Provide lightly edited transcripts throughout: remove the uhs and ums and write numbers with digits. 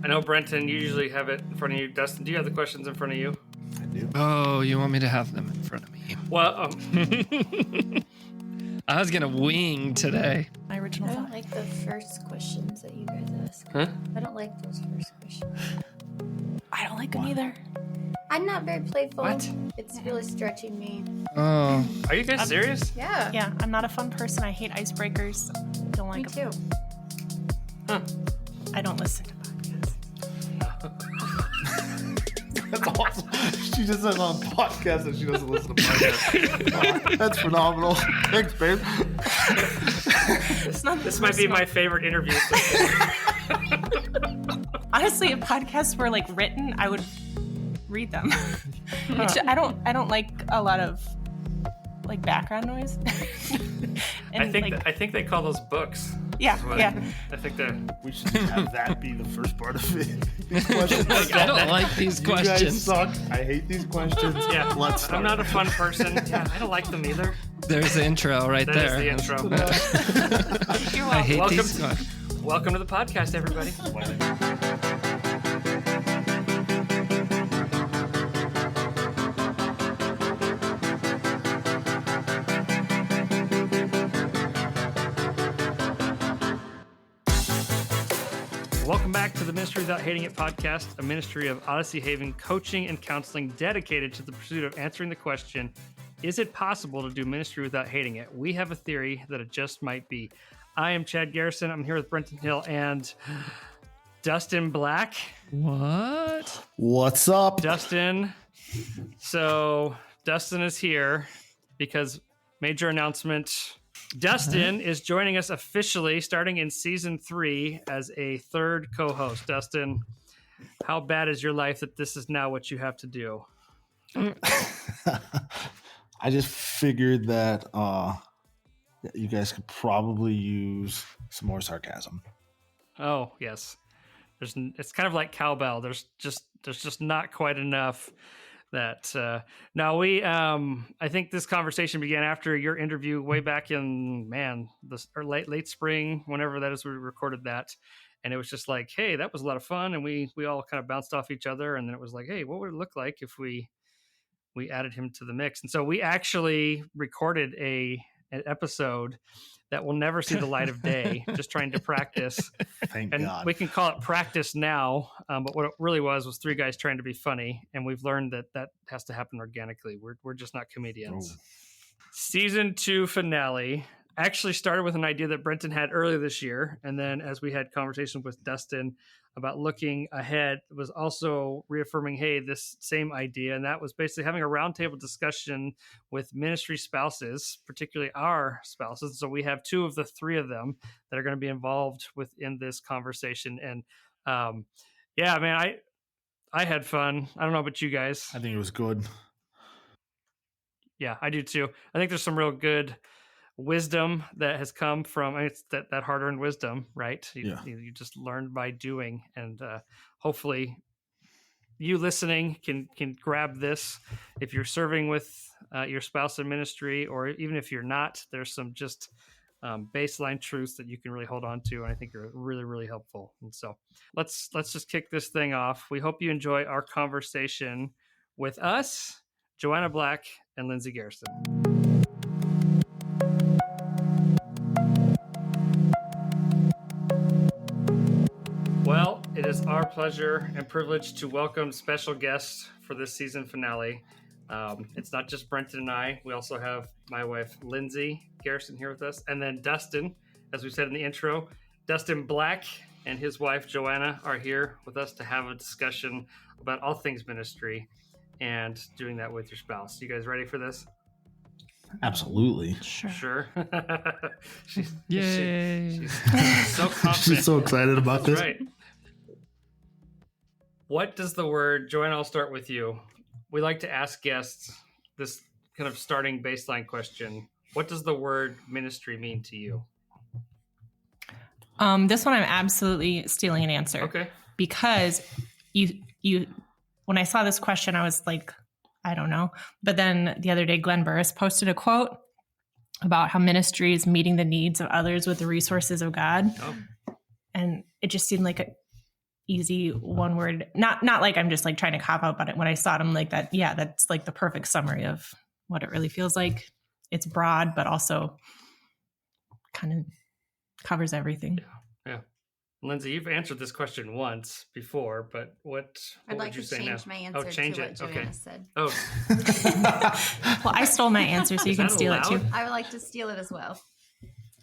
I know, Brenton, you usually have it in front of you. Dustin, do you have the questions in front of you? I do. Oh, you want me to have them in front of me? Well, I was gonna wing today. My original I thought. don't like the first questions that you guys ask. Huh? I don't like those first questions. I don't like them either. I'm not very playful. What? It's really stretching me. Oh, are you guys serious? Yeah. Yeah, I'm not a fun person. I hate icebreakers. Don't Me like them. too. Huh. I don't listen to podcasts. That's awesome. She just says on podcasts that she doesn't listen to podcasts. That's phenomenal. Thanks, babe. It's not This might be my favorite interview. Honestly, if podcasts were like written, I would read them. I don't like a lot of like background noise. And I think they call those books. yeah. I think they're. We should have that be the first part of it. These questions. I don't like these You guys questions. suck. I hate these questions. Yeah, Let's start. I'm not a fun person. Yeah, I don't like them either. There's the intro right That there. is the intro. You're I hate Welcome these. Welcome to the podcast, everybody. Welcome back to the Ministry Without Hating It podcast, a ministry of Odyssey Haven coaching and counseling dedicated to the pursuit of answering the question, is it possible to do ministry without hating it? We have a theory that it just might be. I am Chad Garrison. I'm here with Brenton Hill and Dustin Black. What? What's up? Dustin. So Dustin is here because major announcement. Dustin is joining us officially starting in season 3 as a third co-host. Dustin, how bad is your life that this is now what you have to do? I just figured that you guys could probably use some more sarcasm. Oh, yes. It's kind of like cowbell. There's just not quite enough. That now we I think this conversation began after your interview way back in late spring, whenever that is we recorded that, and it was just like, hey, that was a lot of fun, and we all kind of bounced off each other, and then it was like, hey, what would it look like if we added him to the mix? And so we actually recorded an episode that will never see the light of day, just trying to practice. Thank And God. we can call it practice now, but what it really was 3 guys trying to be funny, and we've learned that has to happen organically. We're just not comedians. Oh. Season 2 finale actually started with an idea that Brenton had earlier this year, and then as we had conversations with Dustin about looking ahead, it was also reaffirming, hey, this same idea, and that was basically having a roundtable discussion with ministry spouses, particularly our spouses. So we have 2 of the 3 of them that are going to be involved within this conversation. And yeah, man, I had fun. I don't know about you guys. I think it was good. Yeah, I do too. I think there's some real good wisdom that has come from, it's that hard-earned wisdom, right? You just learn by doing, and hopefully you listening can grab this. If you're serving with your spouse in ministry, or even if you're not, there's some just baseline truths that you can really hold on to, and I think are really, really helpful. And so let's just kick this thing off. We hope you enjoy our conversation with us, Joanna Black and Lindsay Garrison. Well, it is our pleasure and privilege to welcome special guests for this season finale. It's not just Brenton and I. We also have my wife, Lindsay Garrison, here with us. And then Dustin, as we said in the intro, Dustin Black and his wife, Joanna, are here with us to have a discussion about all things ministry and doing that with your spouse. You guys ready for this? Absolutely. Sure. she's Yay. she's so confident. She's so excited about this. That's right. What does the word, Joanna, I'll start with you. We like to ask guests this kind of starting baseline question. What does the word ministry mean to you? This one I'm absolutely stealing an answer. Okay. Because you when I saw this question, I was like, I don't know. But then the other day, Glenn Burris posted a quote about how ministry is meeting the needs of others with the resources of God. Oh. And it just seemed like easy one word. Not like I'm just like trying to cop out, but when I saw it, I'm like that. Yeah, that's like the perfect summary of what it really feels like. It's broad, but also kind of covers everything. Yeah. Lindsay, you've answered this question once before, but what I'd like would you to say change now? my answer change to what it. Joanna Okay. said. Oh, Well, I stole my answer, so you Is can that steal it allowed? too. I would like to steal it as well.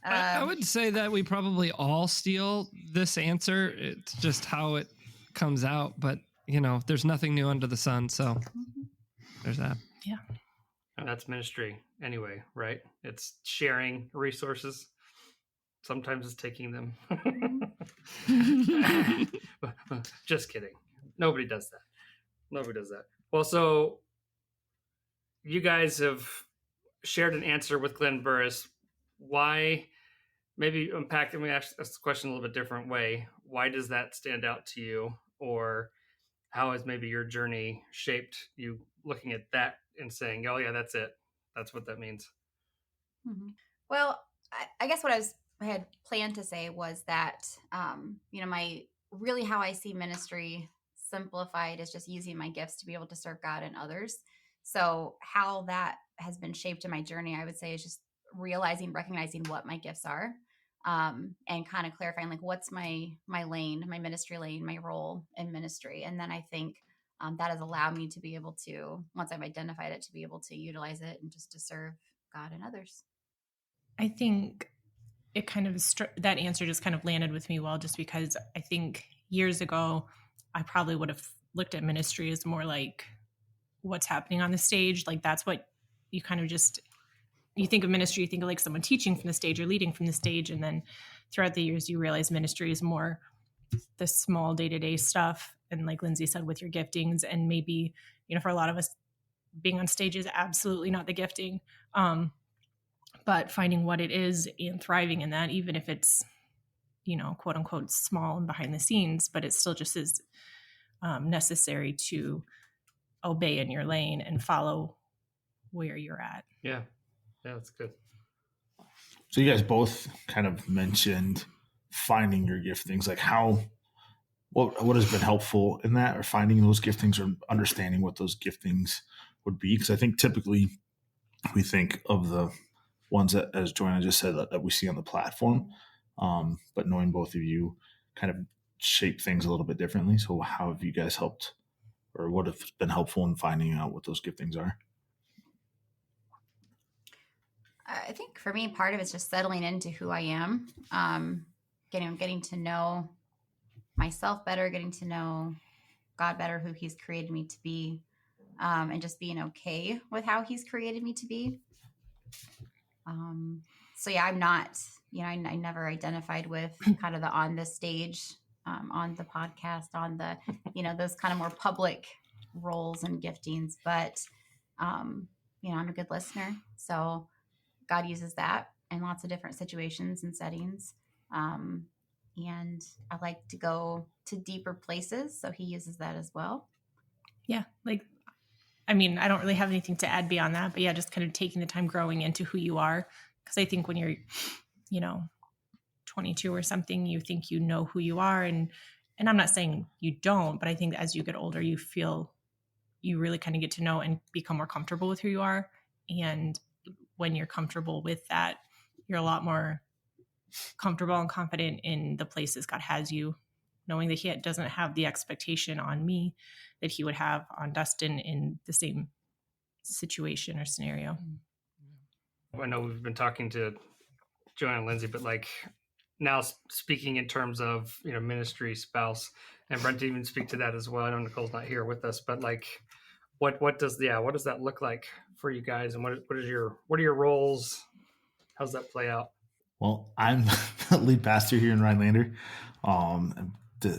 I would say that we probably all steal this answer. It's just how it comes out. But, there's nothing new under the sun. So there's that. Yeah. and that's ministry anyway, right? It's sharing resources. Sometimes it's taking them. Just kidding. Nobody does that. Well, so you guys have shared an answer with Glenn Burris. Why? Maybe unpack. Let me ask this question a little bit different way. Why does that stand out to you, or how has maybe your journey shaped you looking at that and saying, "Oh yeah, that's it. That's what that means." Mm-hmm. Well, I guess what I had planned to say was that, how I see ministry simplified is just using my gifts to be able to serve God and others. So how that has been shaped in my journey, I would say, is just recognizing what my gifts are, and kind of clarifying like what's my lane, my ministry lane, my role in ministry. And then I think that has allowed me to be able to, once I've identified it, to be able to utilize it and just to serve God and others. I think it kind of that answer just kind of landed with me well, just because I think years ago I probably would have looked at ministry as more like what's happening on the stage. Like that's what you kind of just, you think of ministry, you think of like someone teaching from the stage or leading from the stage. And then throughout the years, you realize ministry is more the small day-to-day stuff. And like Lindsay said, with your giftings, and maybe, for a lot of us, being on stage is absolutely not the gifting. But finding what it is and thriving in that, even if it's, quote unquote, small and behind the scenes, but it still just is necessary to obey in your lane and follow where you're at. Yeah, that's good. So you guys both kind of mentioned finding your giftings, like what has been helpful in that, or finding those giftings, or understanding what those giftings would be. Because I think typically we think of the ones that, as Joanna just said, that we see on the platform, but knowing both of you kind of shape things a little bit differently. So how have you guys helped, or what have been helpful in finding out what those giftings are? I think for me, part of it's just settling into who I am, getting to know myself better, getting to know God better, who He's created me to be, and just being okay with how He's created me to be. So yeah, I'm not, I never identified with kind of the on the stage, on the podcast, on the, those kind of more public roles and giftings, but, I'm a good listener. So God uses that in lots of different situations and settings. And I like to go to deeper places. So He uses that as well. Yeah. I don't really have anything to add beyond that, but yeah, just kind of taking the time growing into who you are. Because I think when you're, 22 or something, you think you know who you are. And I'm not saying you don't, but I think as you get older, you feel you really kind of get to know and become more comfortable with who you are. And when you're comfortable with that, you're a lot more comfortable and confident in the places God has you, knowing that He doesn't have the expectation on me that He would have on Dustin in the same situation or scenario. I know we've been talking to Joanna and Lindsay, but now speaking in terms of, ministry, spouse, and Brent even speak to that as well. I know Nicole's not here with us, but what does that look like for you guys, and what are your roles? How's that play out? Well, I'm the lead pastor here in Rhinelander.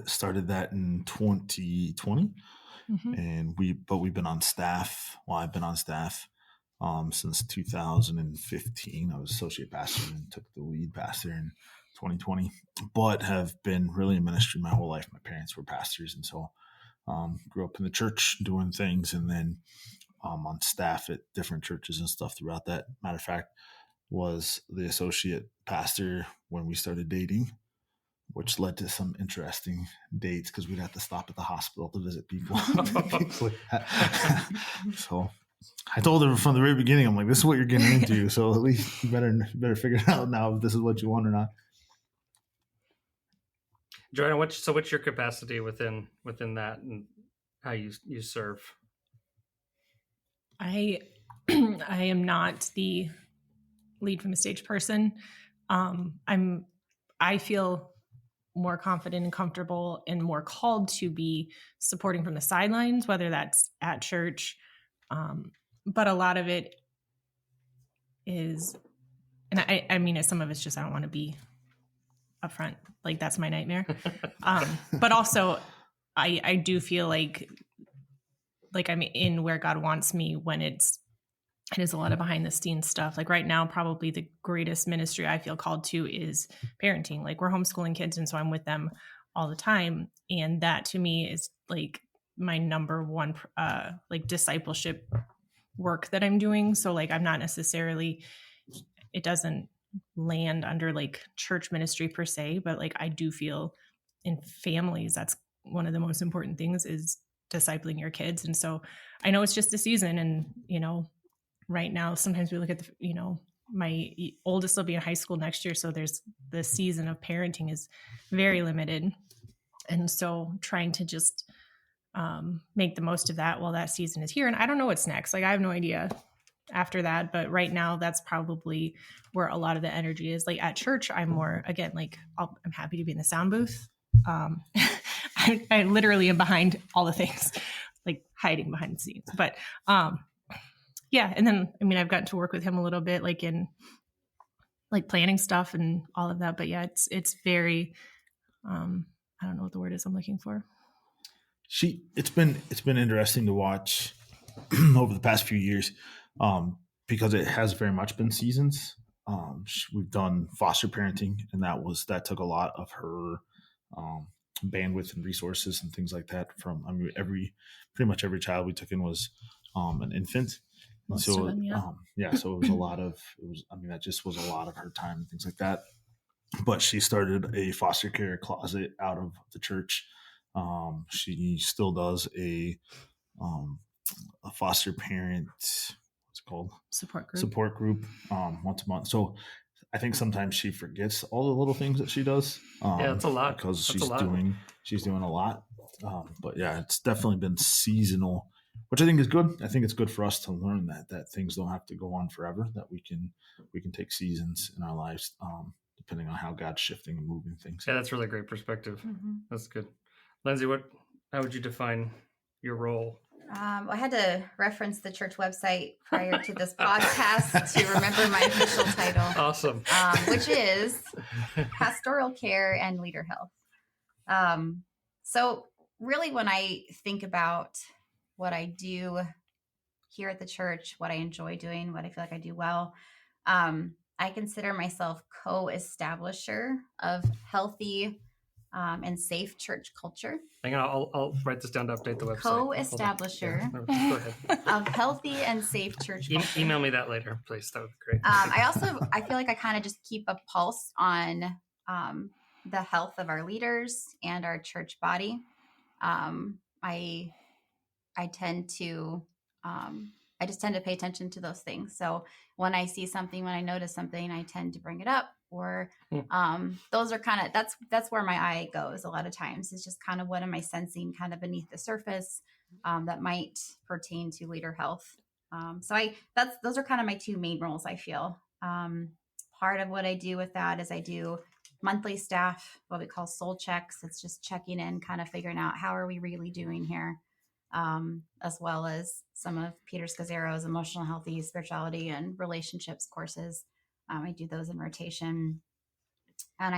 Started that in 2020, and we've been on staff. Well, I've been on staff since 2015. I was associate pastor and took the lead pastor in 2020, but have been really in ministry my whole life. My parents were pastors, and so grew up in the church doing things, and then on staff at different churches and stuff throughout that. Matter of fact, was the associate pastor when we started dating which led to some interesting dates because we'd have to stop at the hospital to visit people. So I told her from the very beginning, I'm like, this is what you're getting into. So at least you better figure it out now if this is what you want or not. Joanna, what's your capacity within that and how you serve? I am not the lead from a stage person. I feel more confident and comfortable and more called to be supporting from the sidelines, whether that's at church. But a lot of it is, and I mean, some of it's just, I don't want to be up front. Like that's my nightmare. But also I do feel like I'm in where God wants me when it is a lot of behind the scenes stuff. Like right now, probably the greatest ministry I feel called to is parenting. Like we're homeschooling kids. And so I'm with them all the time. And that to me is like my number one, like discipleship work that I'm doing. So like, I'm not necessarily, it doesn't land under like church ministry per se, but like I do feel in families, that's one of the most important things is discipling your kids. And so I know it's just a season and, right now, sometimes we look at my oldest will be in high school next year. So there's the season of parenting is very limited. And so trying to just make the most of that while that season is here. And I don't know what's next. Like I have no idea after that, but right now that's probably where a lot of the energy is. Like at church, I'm more, again, like I'm happy to be in the sound booth. I literally am behind all the things, like hiding behind the scenes, but yeah. And then, I mean, I've gotten to work with him a little bit, like in like planning stuff and all of that. But yeah, it's very, I don't know what the word is I'm looking for. It's been interesting to watch over the past few years because it has very much been seasons. We've done foster parenting, and that took a lot of her bandwidth and resources and things like that. Pretty much every child we took in was an infant. Most so of them, yeah. So that just was a lot of her time and things like that. But she started a foster care closet out of the church. She still does a foster parent, what's it called? Support group once a month. So I think sometimes she forgets all the little things that she does. Yeah, it's a lot because she's doing a lot. But yeah, it's definitely been seasonal, which I think is good. I think it's good for us to learn that things don't have to go on forever. That we can take seasons in our lives, depending on how God's shifting and moving things. Yeah, that's really great perspective. Mm-hmm. That's good. Lindsay, how would you define your role? I had to reference the church website prior to this podcast to remember my official title. Awesome. Which is pastoral care and leader health. So really when I think about what I do here at the church, what I enjoy doing, what I feel like I do well, I consider myself co-establisher of healthy and safe church culture. Hang on, I'll write this down to update the website. Co-establisher of healthy and safe church culture. Email me that later, please. That would be great. I feel like I kind of just keep a pulse on the health of our leaders and our church body. I tend to I just tend to pay attention to those things. So when I see something, when I notice something, I tend to bring it up. Or those are kind of that's where my eye goes a lot of times. It's just kind of what am I sensing kind of beneath the surface that might pertain to leader health. Those are kind of my two main roles, I feel. Part of what I do with that is I do monthly staff, what we call soul checks. It's just checking in, kind of figuring out how are we really doing here, as well as some of Peter Scazzero's emotional healthy spirituality and relationships courses. I do those in rotation. And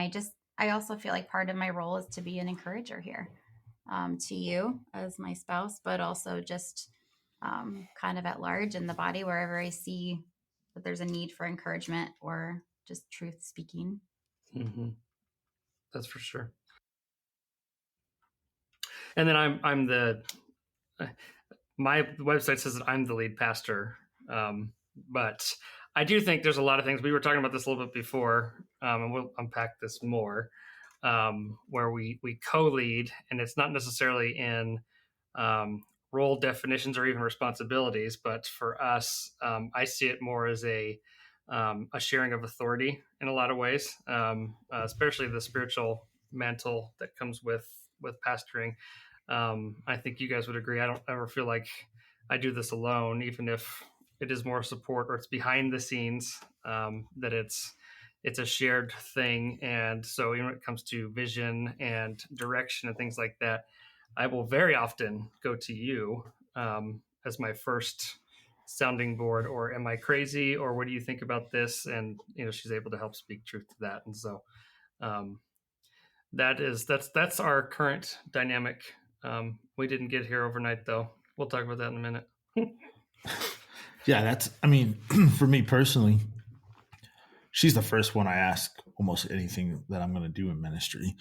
I also feel like part of my role is to be an encourager here, to you as my spouse, but also just kind of at large in the body, wherever I see that there's a need for encouragement or just truth speaking. Mm-hmm. That's for sure. And then I'm my website says that I'm the lead pastor, but I do think there's a lot of things. We were talking about this a little bit before, and we'll unpack this more. where we co-lead, and it's not necessarily in role definitions or even responsibilities, but for us, I see it more as a sharing of authority in a lot of ways, especially the spiritual mantle that comes with pastoring. I think you guys would agree. I don't ever feel like I do this alone, even if it is more support or it's behind the scenes, that it's a shared thing. And so when it comes to vision and direction and things like that, I will very often go to you as my first sounding board, or am I crazy, or what do you think about this? And she's able to help speak truth to that. And so that's our current dynamic. We didn't get here overnight, though. We'll talk about that in a minute. Yeah, for me personally, she's the first one I ask almost anything that I'm going to do in ministry.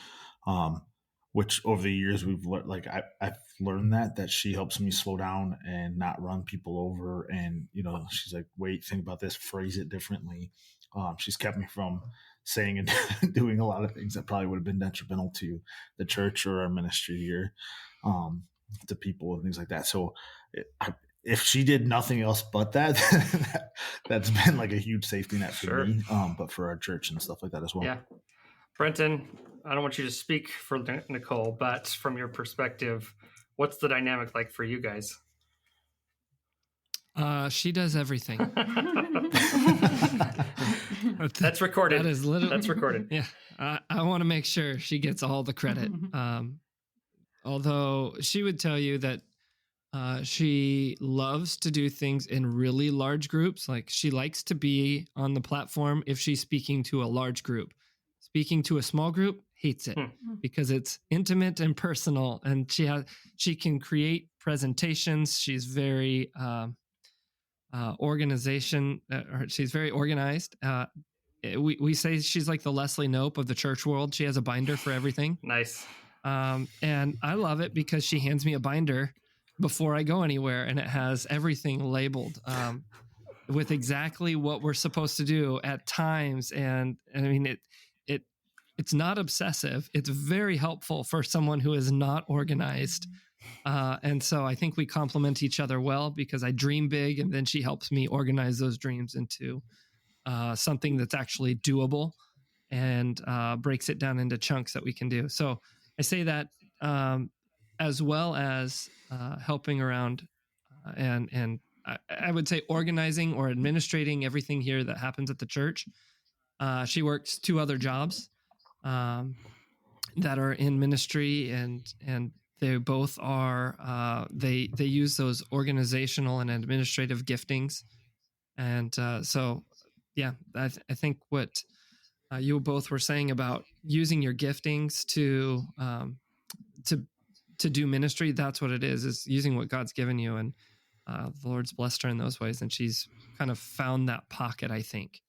Which over the years we've learned, I've learned that she helps me slow down and not run people over. And, she's like, wait, think about this, phrase it differently. She's kept me from saying and doing a lot of things that probably would have been detrimental to the church or our ministry here, to people and things like that. So if she did nothing else but that, that's been like a huge safety net for me, but for our church and stuff like that as well. Yeah. Brenton, I don't want you to speak for Nicole, but from your perspective, what's the dynamic like for you guys? She does everything. That's recorded. That is literally, that's recorded. Yeah. I want to make sure she gets all the credit. Although she would tell you that she loves to do things in really large groups. Like, she likes to be on the platform if she's speaking to a large group. Speaking to a small group, hates it because it's intimate and personal, and she can create presentations. She's very she's very organized. We say she's like the Leslie Knope of the church world. She has a binder for everything. Nice. And I love it because she hands me a binder before I go anywhere, and it has everything labeled with exactly what we're supposed to do at times. And I mean, it's not obsessive. It's very helpful for someone who is not organized. And so I think we complement each other well, because I dream big, and then she helps me organize those dreams into something that's actually doable, and breaks it down into chunks that we can do. So I say that as well as helping around and I would say organizing or administrating everything here that happens at the church. She works 2 other jobs that are in ministry, and they both are they use those organizational and administrative giftings. And so yeah, I think what you both were saying about using your giftings to do ministry, that's what it is using what God's given you. And the Lord's blessed her in those ways, and she's kind of found that pocket, I think.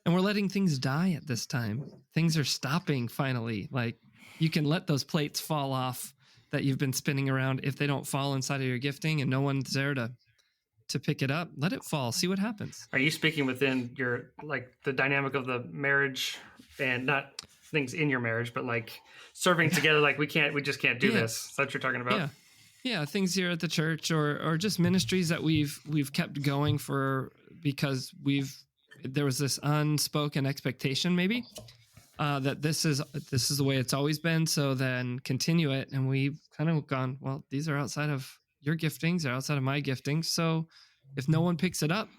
And we're letting things die at this time. Things are stopping finally. Like, you can let those plates fall off that you've been spinning around. If they don't fall inside of your gifting and no one's there to pick it up, let it fall. See what happens. Are you speaking within your, like, the dynamic of the marriage, and not things in your marriage, but like serving together? Like, we just can't do this. Is that what you're talking about? Yeah. Things here at the church, or just ministries that we've kept going because there was this unspoken expectation maybe that this is the way it's always been. So then continue it. And we've kind of gone, well, these are outside of your giftings, they're outside of my giftings. So if no one picks it up,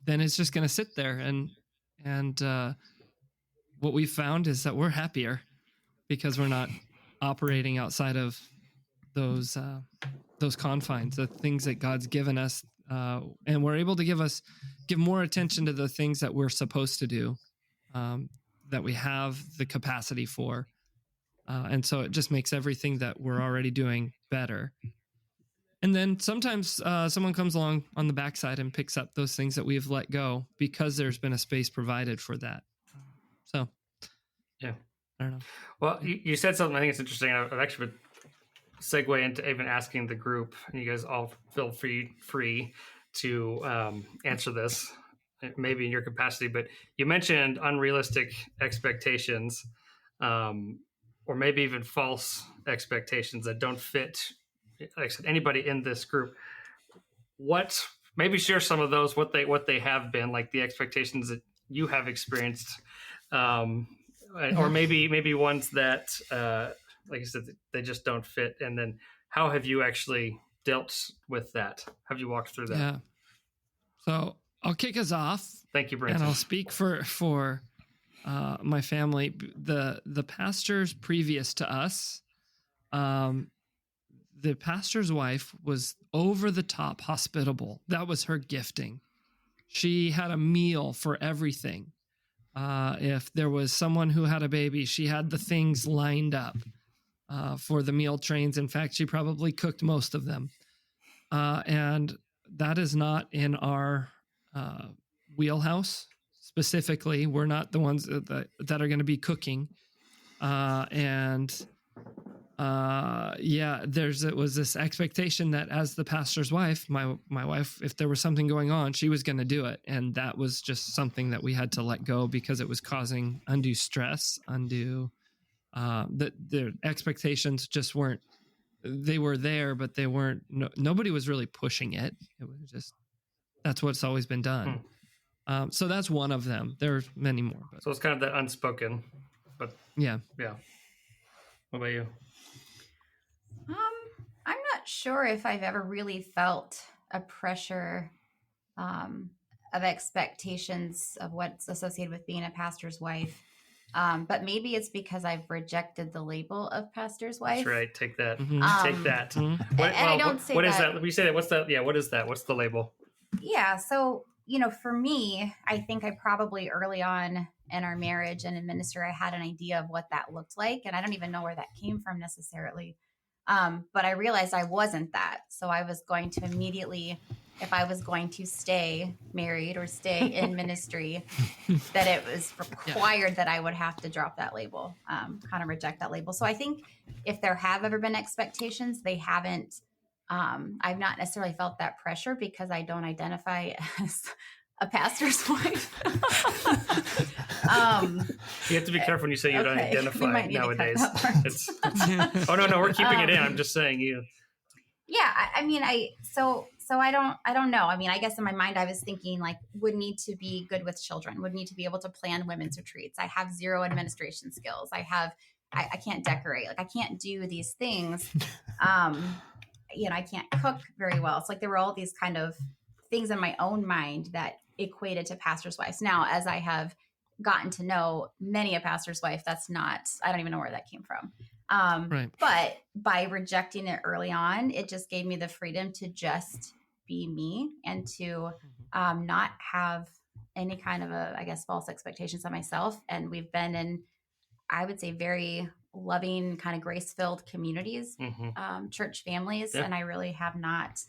then it's just going to sit there. And what we found is that we're happier because we're not operating outside of those confines, the things that God's given us. And we're able to give more attention to the things that we're supposed to do, that we have the capacity for. And so it just makes everything that we're already doing better. And then sometimes someone comes along on the backside and picks up those things that we've let go because there's been a space provided for that. So, yeah, I don't know. Well, you said something I think it's interesting. I've actually been segue into even asking the group, and you guys all feel free to answer this maybe in your capacity, but you mentioned unrealistic expectations, or maybe even false expectations that don't fit, like I said, anybody in this group. Maybe share some of those, what they have been, like the expectations that you have experienced, or maybe ones that, like I said, they just don't fit. And then how have you actually dealt with that? Have you walked through that? Yeah. So I'll kick us off. Thank you, Brenton. And I'll speak for my family. The pastors previous to us, the pastor's wife was over the top hospitable. That was her gifting. She had a meal for everything. If there was someone who had a baby, she had the things lined up for the meal trains. In fact, she probably cooked most of them. And that is not in our wheelhouse specifically. We're not the ones that are going to be cooking. It was this expectation that as the pastor's wife, my wife, if there was something going on, she was going to do it. And that was just something that we had to let go because it was causing undue stress, the expectations just weren't, they were there, but they weren't, nobody was really pushing it. It was just, that's what's always been done. So that's one of them. There's many more. But. So it's kind of that unspoken, but yeah. What about you? I'm not sure if I've ever really felt a pressure of expectations of what's associated with being a pastor's wife. But maybe it's because I've rejected the label of pastor's wife. That's right. Take that. Mm-hmm. Take that. Mm-hmm. I don't say what that. Is that? We say that. What's that? Yeah. What is that? What's the label? Yeah. So, for me, I think I probably early on in our marriage and in ministry, I had an idea of what that looked like. And I don't even know where that came from necessarily. But I realized I wasn't that. So I was going to immediately, if I was going to stay married or stay in ministry, that it was required that I would have to drop that label, kind of reject that label. So I think if there have ever been expectations, they haven't, I've not necessarily felt that pressure because I don't identify as a pastor's wife. You have to be careful when you say you don't identify nowadays. Oh no, we're keeping it in. I'm just saying you. Yeah, I don't know. I mean, I guess in my mind, I was thinking like would need to be good with children, would need to be able to plan women's retreats. I have zero administration skills. I can't decorate. Like I can't do these things. I can't cook very well. It's like there were all these kind of things in my own mind that equated to pastor's wives. Now, as I have gotten to know many a pastor's wife, I don't even know where that came from. Right. But by rejecting it early on, it just gave me the freedom to just be me and to not have any kind of false expectations on myself. And we've been in, I would say, very loving, kind of grace-filled communities, church families. Yeah. And I really have not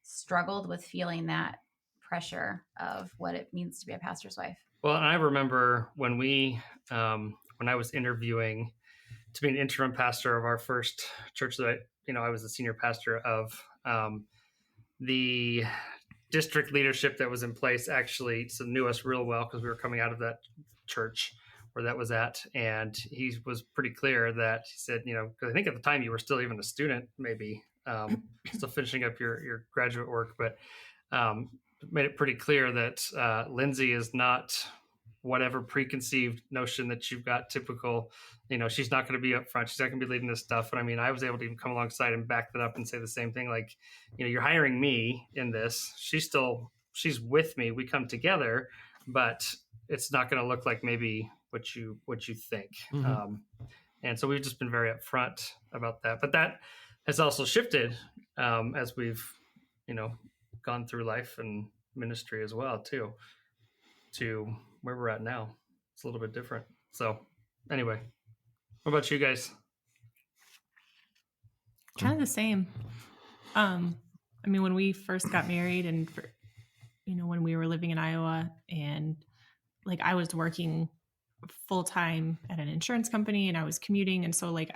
struggled with feeling that pressure of what it means to be a pastor's wife. Well, and I remember when when I was interviewing to be an interim pastor of our first church that I was the senior pastor of, the district leadership that was in place actually knew us real well because we were coming out of that church where that was at. And he was pretty clear that he said, because I think at the time you were still even a student, maybe still finishing up your graduate work, but made it pretty clear that Lindsay is not whatever preconceived notion that you've got typical, she's not going to be up front. She's not going to be leading this stuff. And I mean, I was able to even come alongside and back that up and say the same thing. Like, you're hiring me in this. She's with me. We come together, but it's not going to look like maybe what you think. Mm-hmm. And so we've just been very upfront about that, but that has also shifted as we've, gone through life and ministry as well too, to where we're at now. It's a little bit different. So anyway, what about you guys? Kind of the same. When we first got married and when we were living in Iowa and like I was working full time at an insurance company and I was commuting. And so like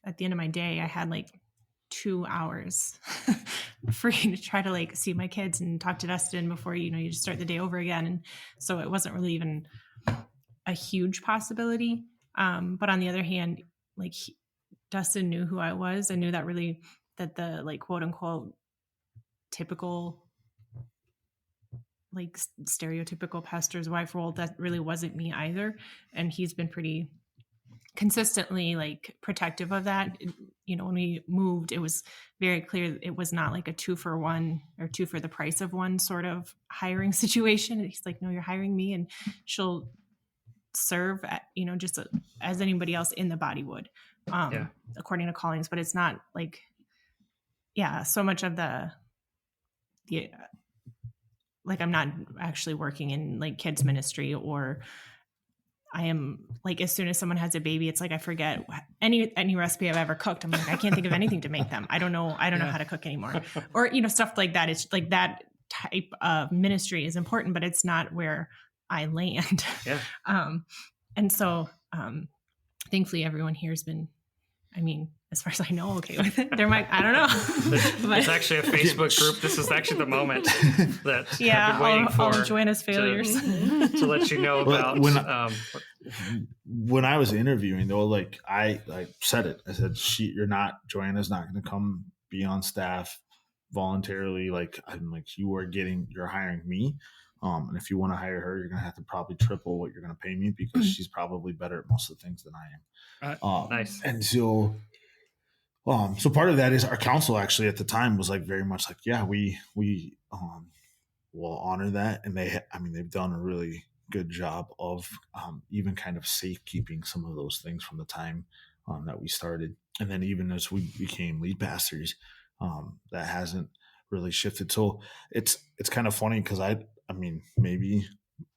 at the end of my day, I had like 2 hours free to try to like see my kids and talk to Dustin before, you just start the day over again. And so it wasn't really even a huge possibility. But on the other hand, like Dustin knew who I was and knew that the like quote unquote typical, like stereotypical pastor's wife role, that really wasn't me either. And he's been pretty consistently like protective of that. When we moved, it was very clear it was not like a 2-for-1 or 2 for the price of 1 sort of hiring situation. He's like, no, you're hiring me, and she'll serve at, just as anybody else in the body would, according to callings. But it's not like, so much of the like, I'm not actually working in like kids ministry, or I am like, as soon as someone has a baby, it's like I forget any recipe I've ever cooked. I'm like, I can't think of anything to make them. I don't know how to cook anymore, or stuff like that. It's like that type of ministry is important, but it's not where I land. Yeah. And so thankfully everyone here has been, as far as I know, okay with it. There might, I don't know. It's actually a Facebook group. This is actually the moment that I've been waiting for. All of Joanna's failures. To let you know about. When I was interviewing, though, like I said it. I said, Joanna's not going to come be on staff voluntarily. Like, I'm like, you're hiring me. And if you want to hire her, you're going to have to probably triple what you're going to pay me, because she's probably better at most of the things than I am. Nice. And so part of that is our council actually at the time was like very much like, yeah, we will honor that. And they've done a really good job of even kind of safekeeping some of those things from the time that we started. And then even as we became lead pastors, that hasn't really shifted. So it's kind of funny because maybe,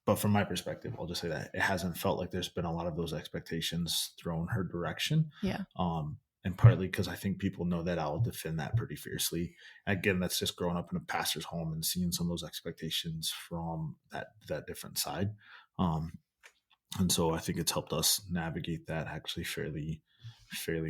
but from my perspective, I'll just say that it hasn't felt like there's been a lot of those expectations thrown her direction. Yeah. And partly because I think people know that I'll defend that pretty fiercely. Again, that's just growing up in a pastor's home and seeing some of those expectations from that different side. And so I think it's helped us navigate that actually fairly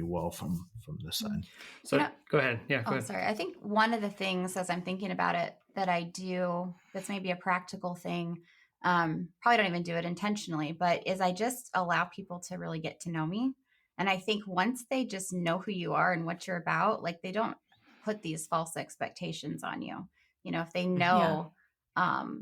well from this side. So go ahead. Yeah. Go ahead. Sorry. I think one of the things, as I'm thinking about it, that I do, that's maybe a practical thing, probably don't even do it intentionally, but is I just allow people to really get to know me. And I think once they just know who you are and what you're about, like, they don't put these false expectations on you. If they know,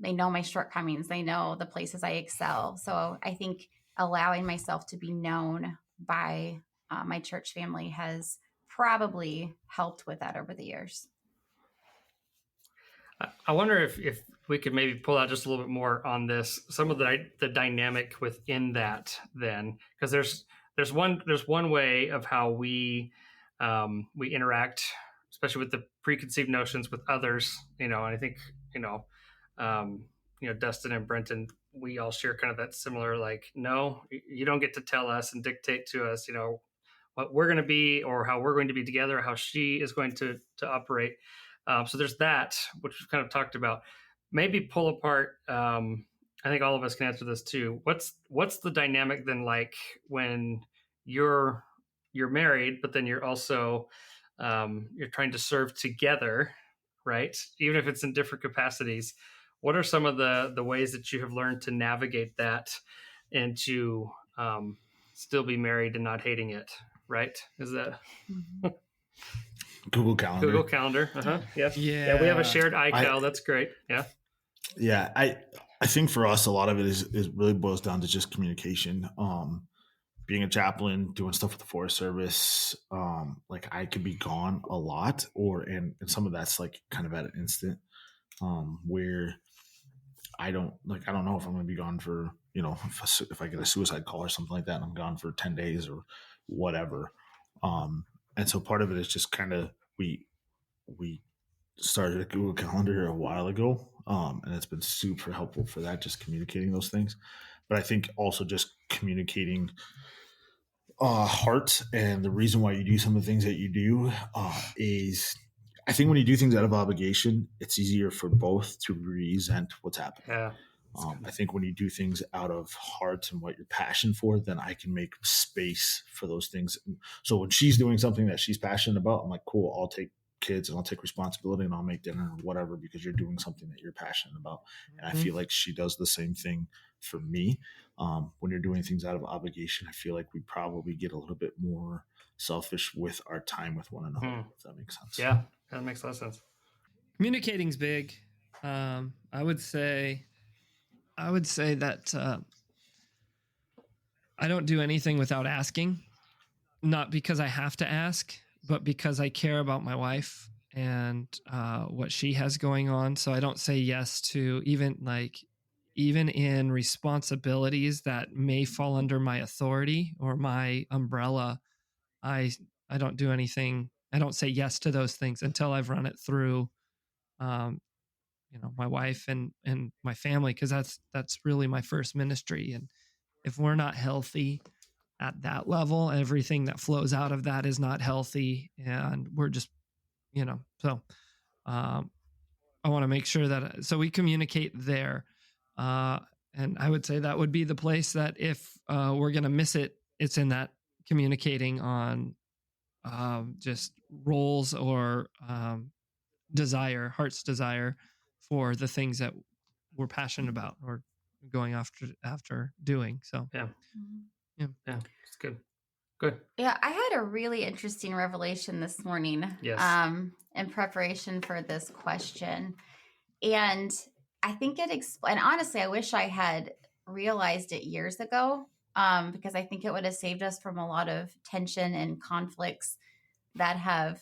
they know my shortcomings, they know the places I excel. So I think allowing myself to be known by my church family has probably helped with that over the years. I wonder if we could maybe pull out just a little bit more on this, some of the dynamic within that then, because there's one way of how we interact, especially with the preconceived notions with others, and I think, Dustin and Brenton, we all share kind of that similar, like, no, you don't get to tell us and dictate to us, what we're going to be or how we're going to be together, how she is going to operate. So there's that, which we've kind of talked about. Maybe pull apart. I think all of us can answer this too. What's the dynamic then like when you're married, but then you're also you're trying to serve together, right? Even if it's in different capacities. What are some of the ways that you have learned to navigate that and to still be married and not hating it? Right? Is that Google Calendar? Google Calendar. Yes. Yeah. We have a shared iCal. That's great. Yeah. Yeah. I think for us, a lot of it is really boils down to just communication. Being a chaplain, doing stuff with the Forest Service, like I could be gone a lot, and some of that's like kind of at an instant, where I don't know if I'm going to be gone for, if I get a suicide call or something like that, and I'm gone for 10 days or whatever. And so part of it is just kind of, we started a Google Calendar a while ago. And it's been super helpful for that, just communicating those things. But I think also just communicating heart, and the reason why you do some of the things that you do is, I think when you do things out of obligation, it's easier for both to resent what's happening. Yeah. I think when you do things out of heart and what you're passionate for, then I can make space for those things. So when she's doing something that she's passionate about, I'm like, cool, I'll take kids and I'll take responsibility and I'll make dinner or whatever, because you're doing something that you're passionate about. And I feel like she does the same thing for me. When you're doing things out of obligation, I feel like we probably get a little bit more selfish with our time with one another, if that makes sense. Yeah, that makes a lot of sense. Communicating's big. I would say that I don't do anything without asking, not because I have to ask, but because I care about my wife and what she has going on. So I don't say yes to even in responsibilities that may fall under my authority or my umbrella. I don't do anything. I don't say yes to those things until I've run it through, my wife and my family, because that's really my first ministry. And if we're not healthy at that level, everything that flows out of that is not healthy, and we're just, so I want to make sure that so we communicate there. And I would say that would be the place that if we're going to miss it, it's in that communicating on just roles or heart's desire for the things that we're passionate about or going after doing. So Yeah, Mm-hmm. it's good. Good. Yeah, I had a really interesting revelation this morning. Yes. In preparation for this question. And I think it explains, and honestly, I wish I had realized it years ago, because I think it would have saved us from a lot of tension and conflicts that have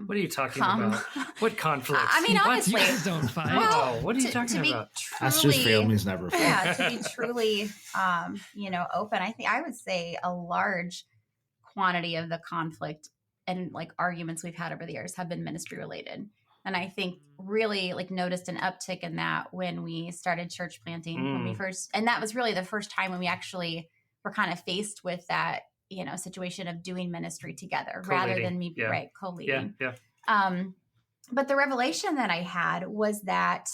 What are you talking come. about? What conflicts? I mean, What? honestly, You guys don't fight. Well, what are you to talking be about? That's just truly, families never fight. yeah, to be truly, open. I would say a large quantity of the conflict and like arguments we've had over the years have been ministry related. And I think really noticed an uptick in that when we started church planting, when we first, and that was really the first time when we actually were kind of faced with that, situation of doing ministry together rather than me, co-leading. Yeah. But the revelation that I had was that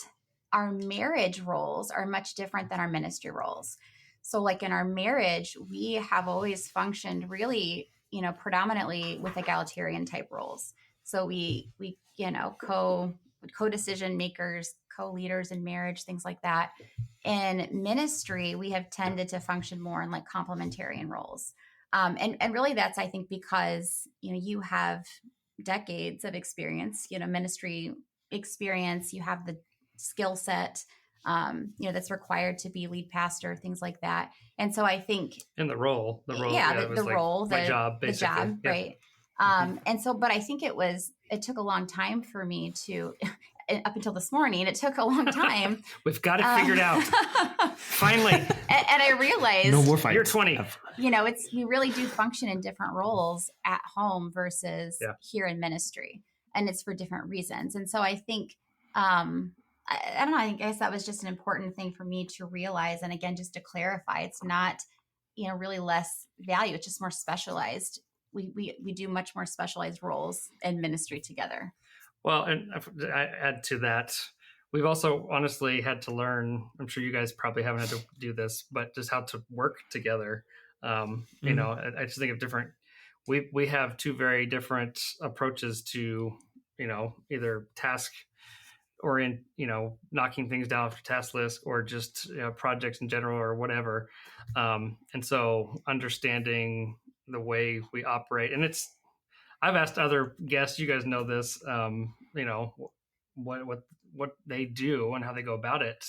our marriage roles are much different than our ministry roles. So like in our marriage, we have always functioned really, predominantly with egalitarian type roles. So we co-decision makers, co-leaders in marriage, things like that. In ministry, we have tended to function more in complementarian roles. And really that's, I think, because, you have decades of experience, ministry experience, you have the skill set, that's required to be lead pastor, things like that. And so I think In the role, the like role, my job, basically. the job, Yeah. right. And so, but I think it took a long time for me to, up until this morning, it took a long time. We've got it figured out. Finally. And I realized, No more fights. You're 20. we really do function in different roles at home versus here in ministry. And it's for different reasons. And so I think, I don't know, I guess that was just an important thing for me to realize. And again, just to clarify, it's not, really less value. It's just more specialized. We do much more specialized roles in ministry together. Well, and I add to that, we've also honestly had to learn, I'm sure you guys probably haven't had to do this, but just how to work together. I just think of different, we have two very different approaches to, either task or in, knocking things down off the task list or just projects in general or whatever. And so understanding the way we operate, and I've asked other guests, you guys know this, what they do and how they go about it.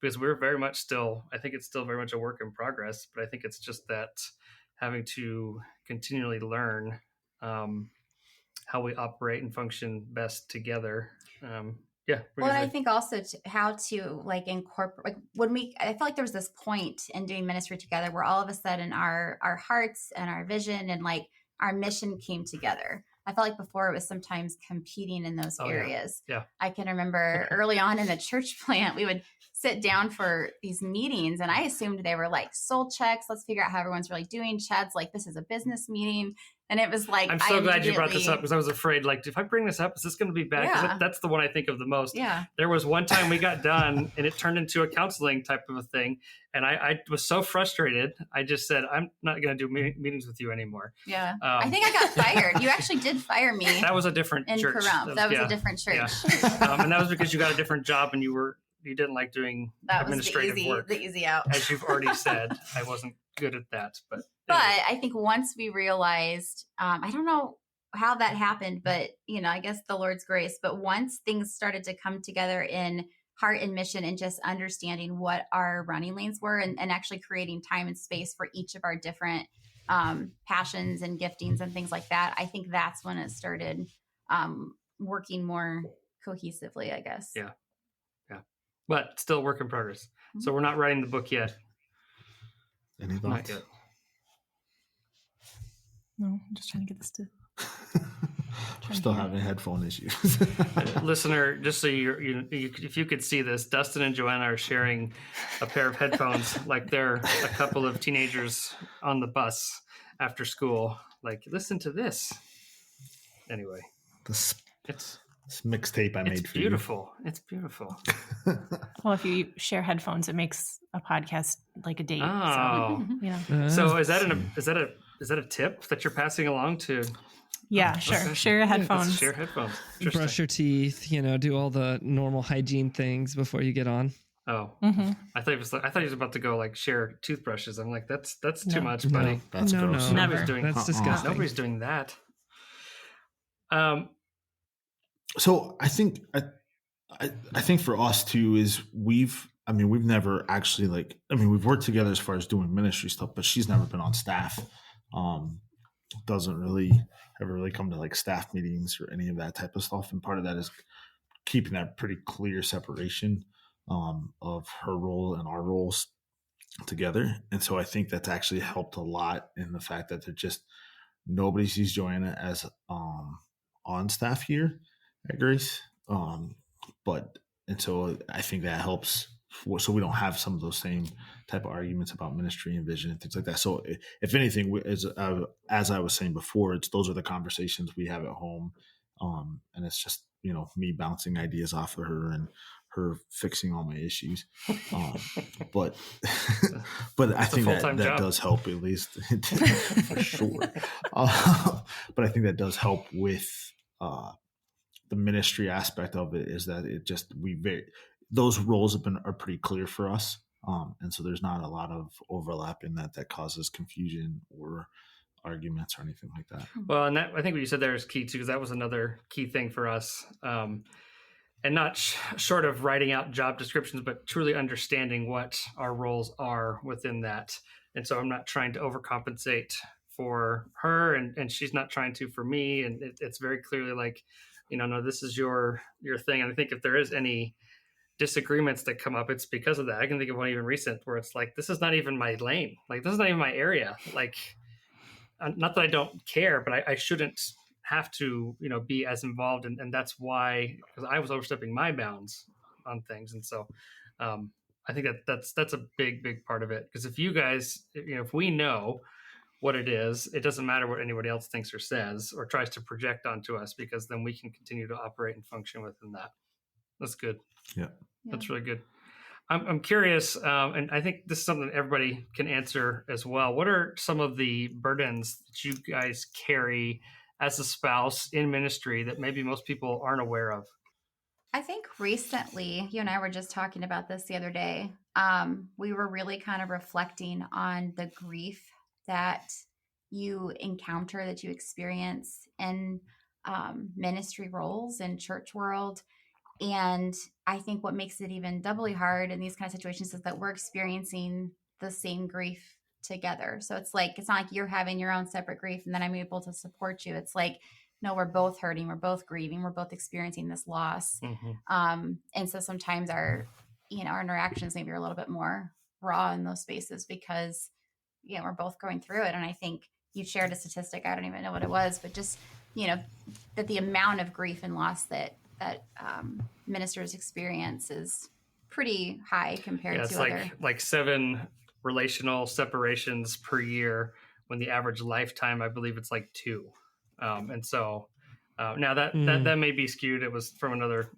Because we're very much still, I think it's still very much a work in progress, but I think it's just that having to continually learn how we operate and function best together. Well, and I think also how to incorporate, I feel like there was this point in doing ministry together where all of a sudden our hearts and our vision and our mission came together. I felt like before it was sometimes competing in those areas. Yeah. I can remember early on in the church plant, we would sit down for these meetings and I assumed they were soul checks. Let's figure out how everyone's really doing. Chad's this is a business meeting. And it was like, I'm so glad you brought this up because I was afraid, like, if I bring this up, is this going to be bad? 'Cause that's the one I think of the most. Yeah. There was one time we got done and it turned into a counseling type of a thing. And I was so frustrated. I just said, I'm not going to do meetings with you anymore. Yeah. I think I got fired. You actually did fire me. That was a different church. That was a different church. Yeah. And that was because you got a different job and you didn't like doing administrative work. The easy out. As you've already said, I wasn't good at that. But I think once we realized, I don't know how that happened, but, I guess the Lord's grace, but once things started to come together in heart and mission and just understanding what our running lanes were and actually creating time and space for each of our different passions and giftings and things like that, I think that's when it started working more cohesively, I guess. Yeah. But still work in progress. So we're not writing the book yet. Any thoughts? Not yet. No, I'm just trying to get this to. We're still having headphone issues. Listener, just so if you could see this, Dustin and Joanna are sharing a pair of headphones like they're a couple of teenagers on the bus after school. Like, listen to this. Anyway, This mixtape I made for beautiful. It's beautiful. Well, if you share headphones, it makes a podcast like a date. Oh. So, So is that a tip that you're passing along to? Yeah, sure. Okay. Share your headphones. Share headphones. Brush your teeth, do all the normal hygiene things before you get on. Oh, I thought he was about to go like share toothbrushes. I'm like, that's too much, No. buddy. That's gross. No. Never. That's disgusting. Nobody's doing that. So I think for us too is we've never actually we've worked together as far as doing ministry stuff, but she's never been on staff. Doesn't really ever really come to like staff meetings or any of that type of stuff. And part of that is keeping that pretty clear separation of her role and our roles together. And so I think that's actually helped a lot in the fact that nobody sees Joanna as on staff here at Grace. So I think that helps so we don't have some of those same type of arguments about ministry and vision and things like that. So if anything, as I was saying before, those are the conversations we have at home. And it's just, me bouncing ideas off of her and her fixing all my issues. But I think that does help at least for sure. But I think that does help with the ministry aspect of it, is that those roles are pretty clear for us. And so there's not a lot of overlap in that causes confusion or arguments or anything like that. Well, and I think what you said there is key too, because that was another key thing for us. And not short of writing out job descriptions, but truly understanding what our roles are within that. And so I'm not trying to overcompensate for her, and she's not trying to for me. And it's very clearly like, no, this is your thing. And I think if there is any disagreements that come up, it's because of that. I can think of one even recent where it's like, this is not even my lane. Like, this is not even my area. Like, not that I don't care, but I shouldn't have to, be as involved. And that's why, because I was overstepping my bounds on things. And so I think that's a big part of it. Because if you guys, if we know what it is, it doesn't matter what anybody else thinks or says or tries to project onto us, because then we can continue to operate and function within that. That's good. Yeah. That's really good. I'm curious, and I think this is something that everybody can answer as well. What are some of the burdens that you guys carry as a spouse in ministry that maybe most people aren't aware of? I think recently, you and I were just talking about this the other day. We were really kind of reflecting on the grief that you encounter, that you experience in ministry roles in church world. And I think what makes it even doubly hard in these kind of situations is that we're experiencing the same grief together. So it's not like you're having your own separate grief and then I'm able to support you. It's like, no, we're both hurting. We're both grieving. We're both experiencing this loss. Mm-hmm. And so sometimes our interactions maybe are a little bit more raw in those spaces because, we're both going through it. And I think you shared a statistic. I don't even know what it was, but just, that the amount of grief and loss that ministers experience is pretty high compared to other. Like 7 relational separations per year when the average lifetime, I believe it's like 2. And so now that may be skewed. It was from another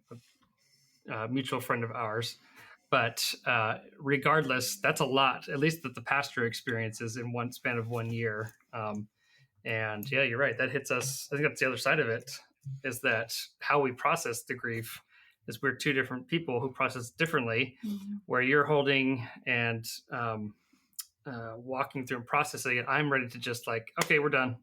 mutual friend of ours. But regardless, that's a lot, at least that the pastor experiences in one span of 1 year. And yeah, you're right. That hits us. I think that's the other side of it, is that how we process the grief is we're two different people who process differently, where you're holding and walking through and processing it. I'm ready to just like, okay, we're done.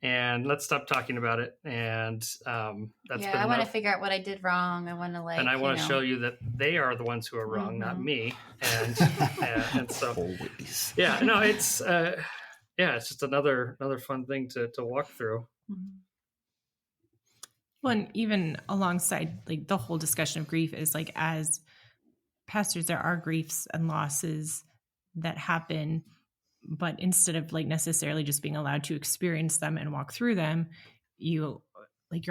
And let's stop talking about it. And that's yeah, I want to figure out what I did wrong. I want to like, and I want to show you that they are the ones who are wrong, not me. And and so Always. yeah, no, it's it's just another fun thing to walk through. Well, and even alongside like the whole discussion of grief is like, as pastors, there are griefs and losses that happen, but instead of like necessarily just being allowed to experience them and walk through them, you're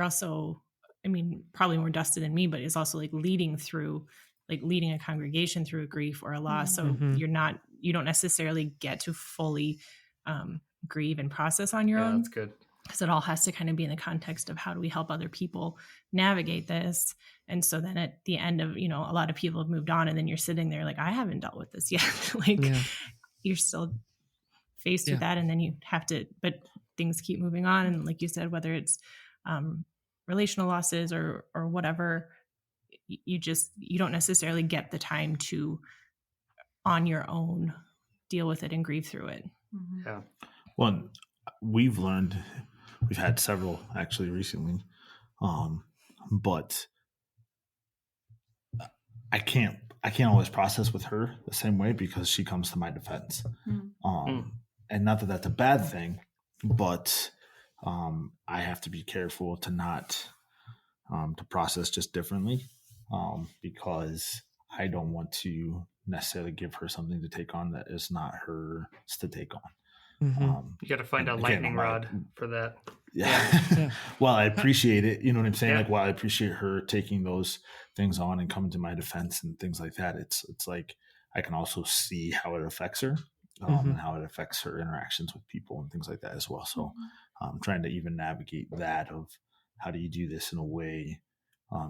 also, I mean, probably more Dustin than me, but it's also like leading a congregation through a grief or a loss. So you don't necessarily get to fully grieve and process on your own. That's good. Because it all has to kind of be in the context of how do we help other people navigate this. And so then at the end of, a lot of people have moved on, and then you're sitting there like, I haven't dealt with this yet. You're still faced with that. And then you have to, but things keep moving on. And like you said, whether it's relational losses or whatever, you don't necessarily get the time to on your own deal with it and grieve through it. Yeah. Well, we've had several actually recently, but I can't always process with her the same way because she comes to my defense. And not that that's a bad thing, but I have to be careful to not to process just differently, because I don't want to necessarily give her something to take on that is not hers to take on. You got to find a lightning rod for that. Yeah. Well, I appreciate it. You know what I'm saying? Yeah. Like, while I appreciate her taking those things on and coming to my defense and things like that, it's like I can also see how it affects her, and how it affects her interactions with people and things like that as well. So I'm trying to even navigate that of how do you do this in a way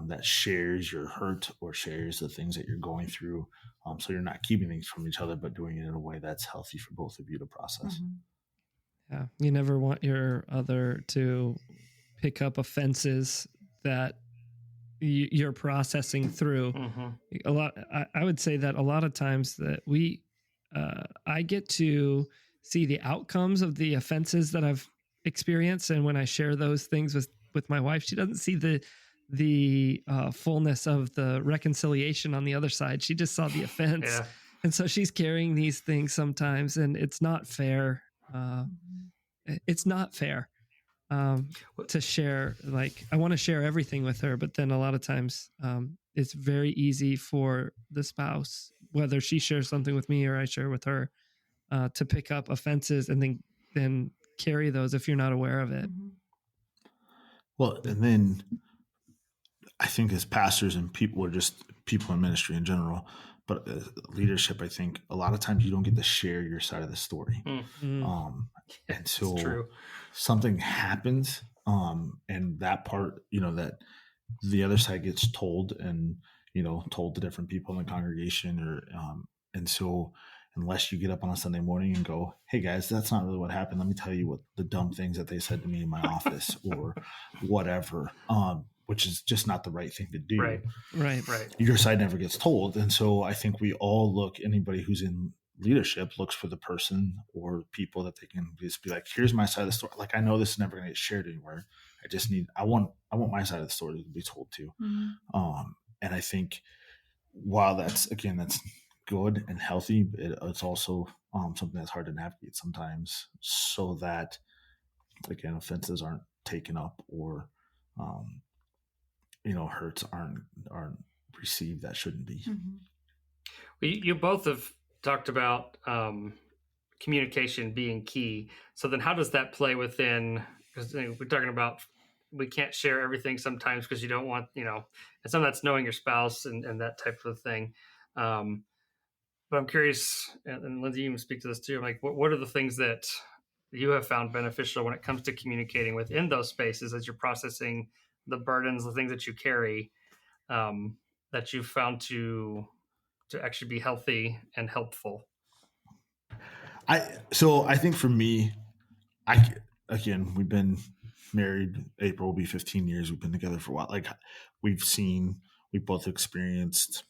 that shares your hurt or shares the things that you're going through. So you're not keeping things from each other, but doing it in a way that's healthy for both of you to process. Yeah. You never want your other to pick up offenses that you're processing through. I would say that a lot of times that I get to see the outcomes of the offenses that I've experienced. And when I share those things with my wife, she doesn't see the fullness of the reconciliation on the other side. She just saw the offense. Yeah. And so she's carrying these things sometimes, and it's not fair. It's not fair to share. Like, I want to share everything with her, but then a lot of times it's very easy for the spouse, whether she shares something with me or I share with her, to pick up offenses and then carry those if you're not aware of it. Well, and then I think as pastors and people, or just people in ministry in general, but leadership, I think a lot of times you don't get to share your side of the story. And so something happens, and that part, that the other side gets told and, told to different people in the congregation, or, and so unless you get up on a Sunday morning and go, hey guys, that's not really what happened. Let me tell you what the dumb things that they said to me in my office or whatever, which is just not the right thing to do. Right. Your side never gets told. And so I think we all anybody who's in leadership looks for the person or people that they can just be like, here's my side of the story. Like, I know this is never going to get shared anywhere. I want my side of the story to be told too. And I think while that's good and healthy, it's also something that's hard to navigate sometimes, so that, again, offenses aren't taken up or hurts aren't received that shouldn't be. You both have talked about communication being key. So then how does that play within, because we're talking about we can't share everything sometimes because you don't want, and some of that's knowing your spouse and that type of thing. But I'm curious, and Lindsay, you can speak to this too. Like, what are the things that you have found beneficial when it comes to communicating within those spaces as you're processing the burdens, the things that you carry, that you've found to actually be healthy and helpful? I think for me, again, we've been married. April will be 15 years. We've been together for a while. Like we both experienced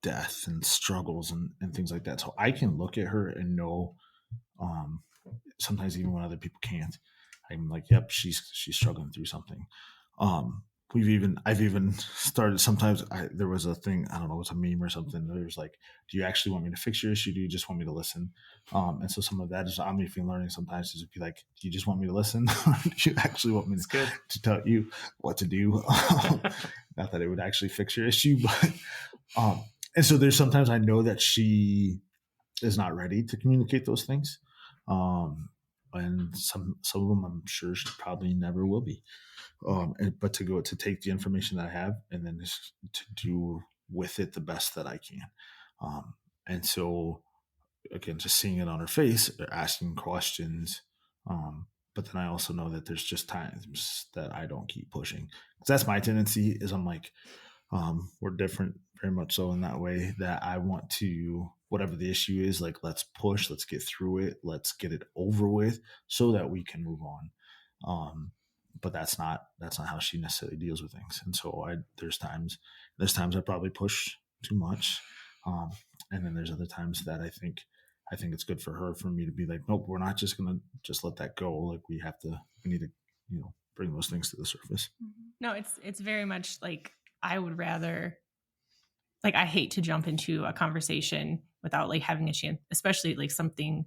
death and struggles and things like that. So I can look at her and know, sometimes even when other people can't, I'm like, yep, she's struggling through something. I've even started sometimes. There was a thing, I don't know, it's a meme or something. There was like, do you actually want me to fix your issue? Do you just want me to listen? And so some of that is I'm even learning sometimes is to be like, do you just want me to listen? Or do you actually want me to tell you what to do? Not that it would actually fix your issue, but and so there's sometimes I know that she is not ready to communicate those things. And some of them I'm sure she probably never will be. But to take the information that I have and then just to do with it the best that I can. And so again, just seeing it on her face, asking questions. But then I also know that there's just times that I don't keep pushing. 'Cause that's my tendency is I'm like, we're different very much so in that way that I want to, whatever the issue is, like, let's push, let's get through it. Let's get it over with so that we can move on. But that's not how she necessarily deals with things. And so there's times I probably push too much. And then there's other times that I think it's good for me to be like, nope, we're not just going to just let that go. Like we need to, bring those things to the surface. No, it's very much like, I would rather, like, I hate to jump into a conversation without like having a chance, especially like something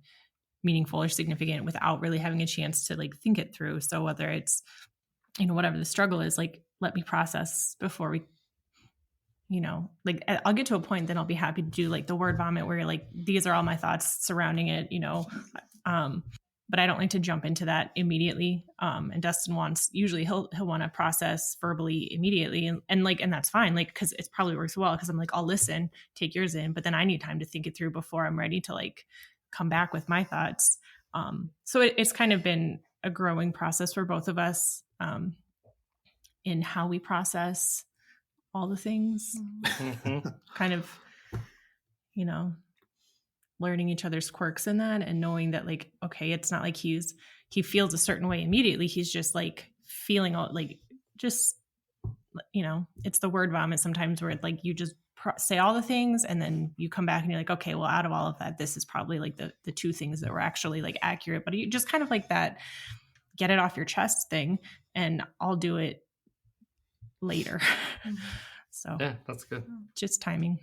meaningful or significant, without really having a chance to like think it through. So whether it's, whatever the struggle is, like, let me process before we, like, I'll get to a point, then I'll be happy to do like the word vomit where you're like, these are all my thoughts surrounding it, but I don't like to jump into that immediately. And Dustin usually he'll want to process verbally immediately. And that's fine. Like, cause it probably works well. Cause I'm like, I'll listen, take yours in, but then I need time to think it through before I'm ready to like come back with my thoughts. So it's kind of been a growing process for both of us, in how we process all the things, kind of, learning each other's quirks in that, and knowing that like, okay, it's not like he feels a certain way immediately. He's just like feeling all like, just, it's the word vomit sometimes where like you just say all the things and then you come back and you're like, okay, well, out of all of that, this is probably like the two things that were actually like accurate, but you just kind of like that, get it off your chest thing, and I'll do it later. So yeah, that's good. Just timing.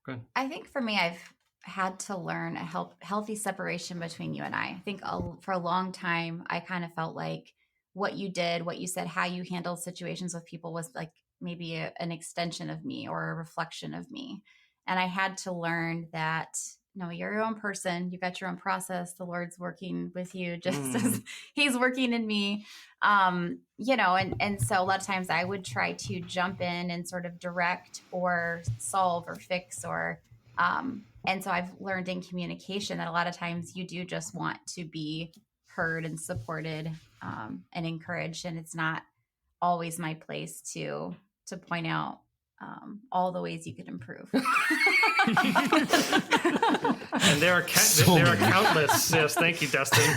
Good. I think for me, I've had to learn a healthy separation between you and I. I think for a long time, I kind of felt like what you did, what you said, how you handled situations with people was like maybe an extension of me or a reflection of me. And I had to learn that, no, you're your own person. You got your own process. The Lord's working with you just as he's working in me. And so a lot of times I would try to jump in and sort of direct or solve or fix and so I've learned in communication that a lot of times you do just want to be heard and supported, and encouraged. And it's not always my place to point out all the ways you could improve. And there are countless. Yes, thank you, Dustin.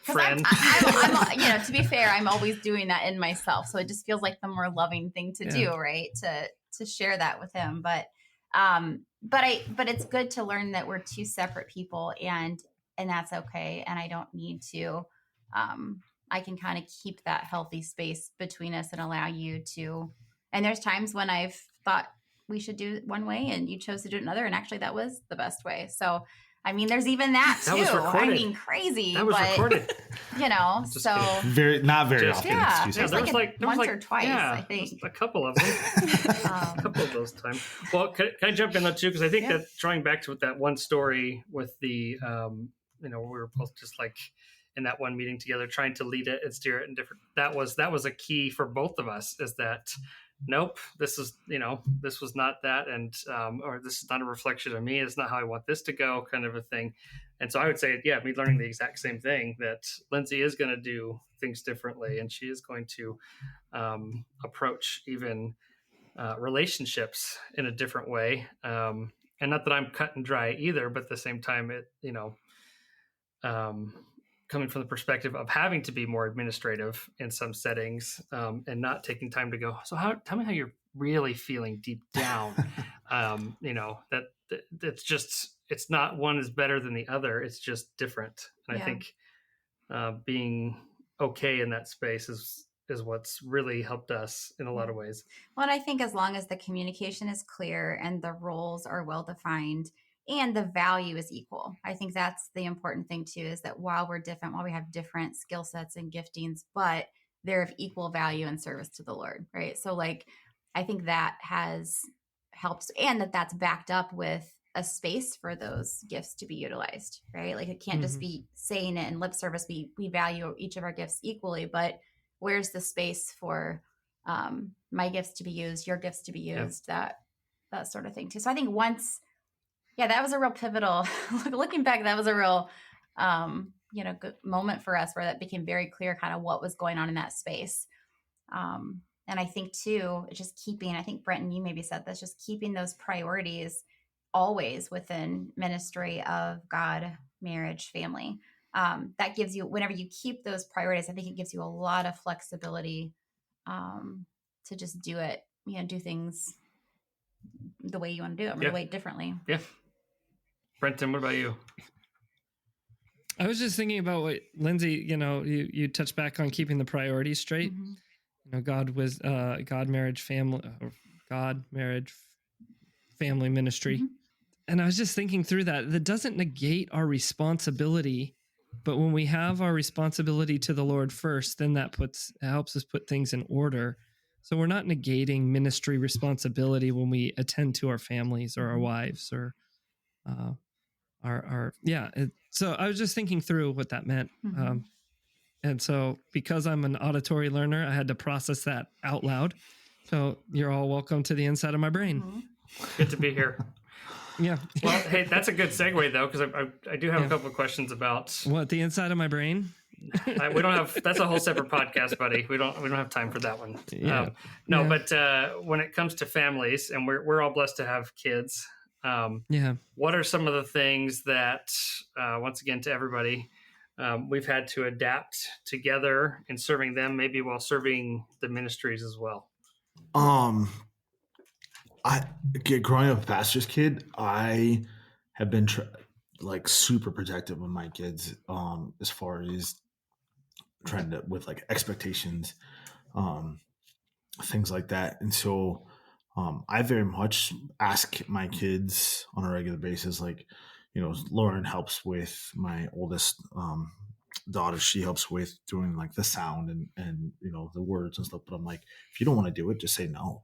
Friend. I'm, to be fair, I'm always doing that in myself. So it just feels like the more loving thing to do, right? To share that with him. But it's good to learn that we're two separate people, and that's okay. And I don't need to. I can kind of keep that healthy space between us and allow you to. And there's times when I've thought we should do it one way and you chose to do it another, and actually that was the best way. So I mean, there's even that too. That was recorded. I mean, crazy. That was recorded. So not very often. Yeah, Excuse me. there's like once or twice, I think. A couple of them. A couple of those times. Well, can I jump in though too? Because I think that drawing back to that one story with the, we were both just like in that one meeting together, trying to lead it and steer it in different. That was a key for both of us. Is that nope, this is, this was not that. And, or this is not a reflection of me. It's not how I want this to go, kind of a thing. And so I would say, me learning the exact same thing, that Lindsay is going to do things differently. And she is going to approach even relationships in a different way. And not that I'm cut and dry either, but at the same time, coming from the perspective of having to be more administrative in some settings, and not taking time to go, so tell me how you're really feeling deep down. That it's just, it's not one is better than the other. It's just different. And I think being okay in that space is what's really helped us in a lot of ways. Well, and I think as long as the communication is clear and the roles are well defined and the value is equal, I think that's the important thing too, is that while we're different, while we have different skill sets and giftings, but they're of equal value and service to the Lord, right? So like, I think that has helped, and that's backed up with a space for those gifts to be utilized, right? Like it can't just be saying it in lip service. We value each of our gifts equally, but where's the space for my gifts to be used, your gifts to be used, that sort of thing too. So I think once, that was a real pivotal, looking back, that was a real, good moment for us where that became very clear kind of what was going on in that space. And I think too, just keeping, I think Brenton, you maybe said this, just keeping those priorities always within ministry of God, marriage, family. That gives you, whenever you keep those priorities, I think it gives you a lot of flexibility to just do it, do things the way you want to do it, or do it differently. Yeah. Brenton, what about you? I was just thinking about what Lindsay, you touched back on keeping the priorities straight. God was God, marriage, family, family ministry. And I was just thinking through that doesn't negate our responsibility, but when we have our responsibility to the Lord first, then that helps us put things in order. So we're not negating ministry responsibility when we attend to our families or our wives or So I was just thinking through what that meant. And so because I'm an auditory learner, I had to process that out loud. So you're all welcome to the inside of my brain. Good to be here. Yeah. Well, hey, that's a good segue though, because I do have a couple of questions about what, the inside of my brain. We don't have. That's a whole separate podcast, buddy. We don't have time for that one. But when it comes to families, and we're all blessed to have kids. What are some of the things that, once again, to everybody, we've had to adapt together in serving them, maybe while serving the ministries as well? Growing up a pastor's kid, I have been super protective of my kids, as far as trying to, with like expectations, things like that. And so I very much ask my kids on a regular basis, like, Lauren helps with my oldest daughter. She helps with doing like the sound and the words and stuff. But I'm like, if you don't want to do it, just say no.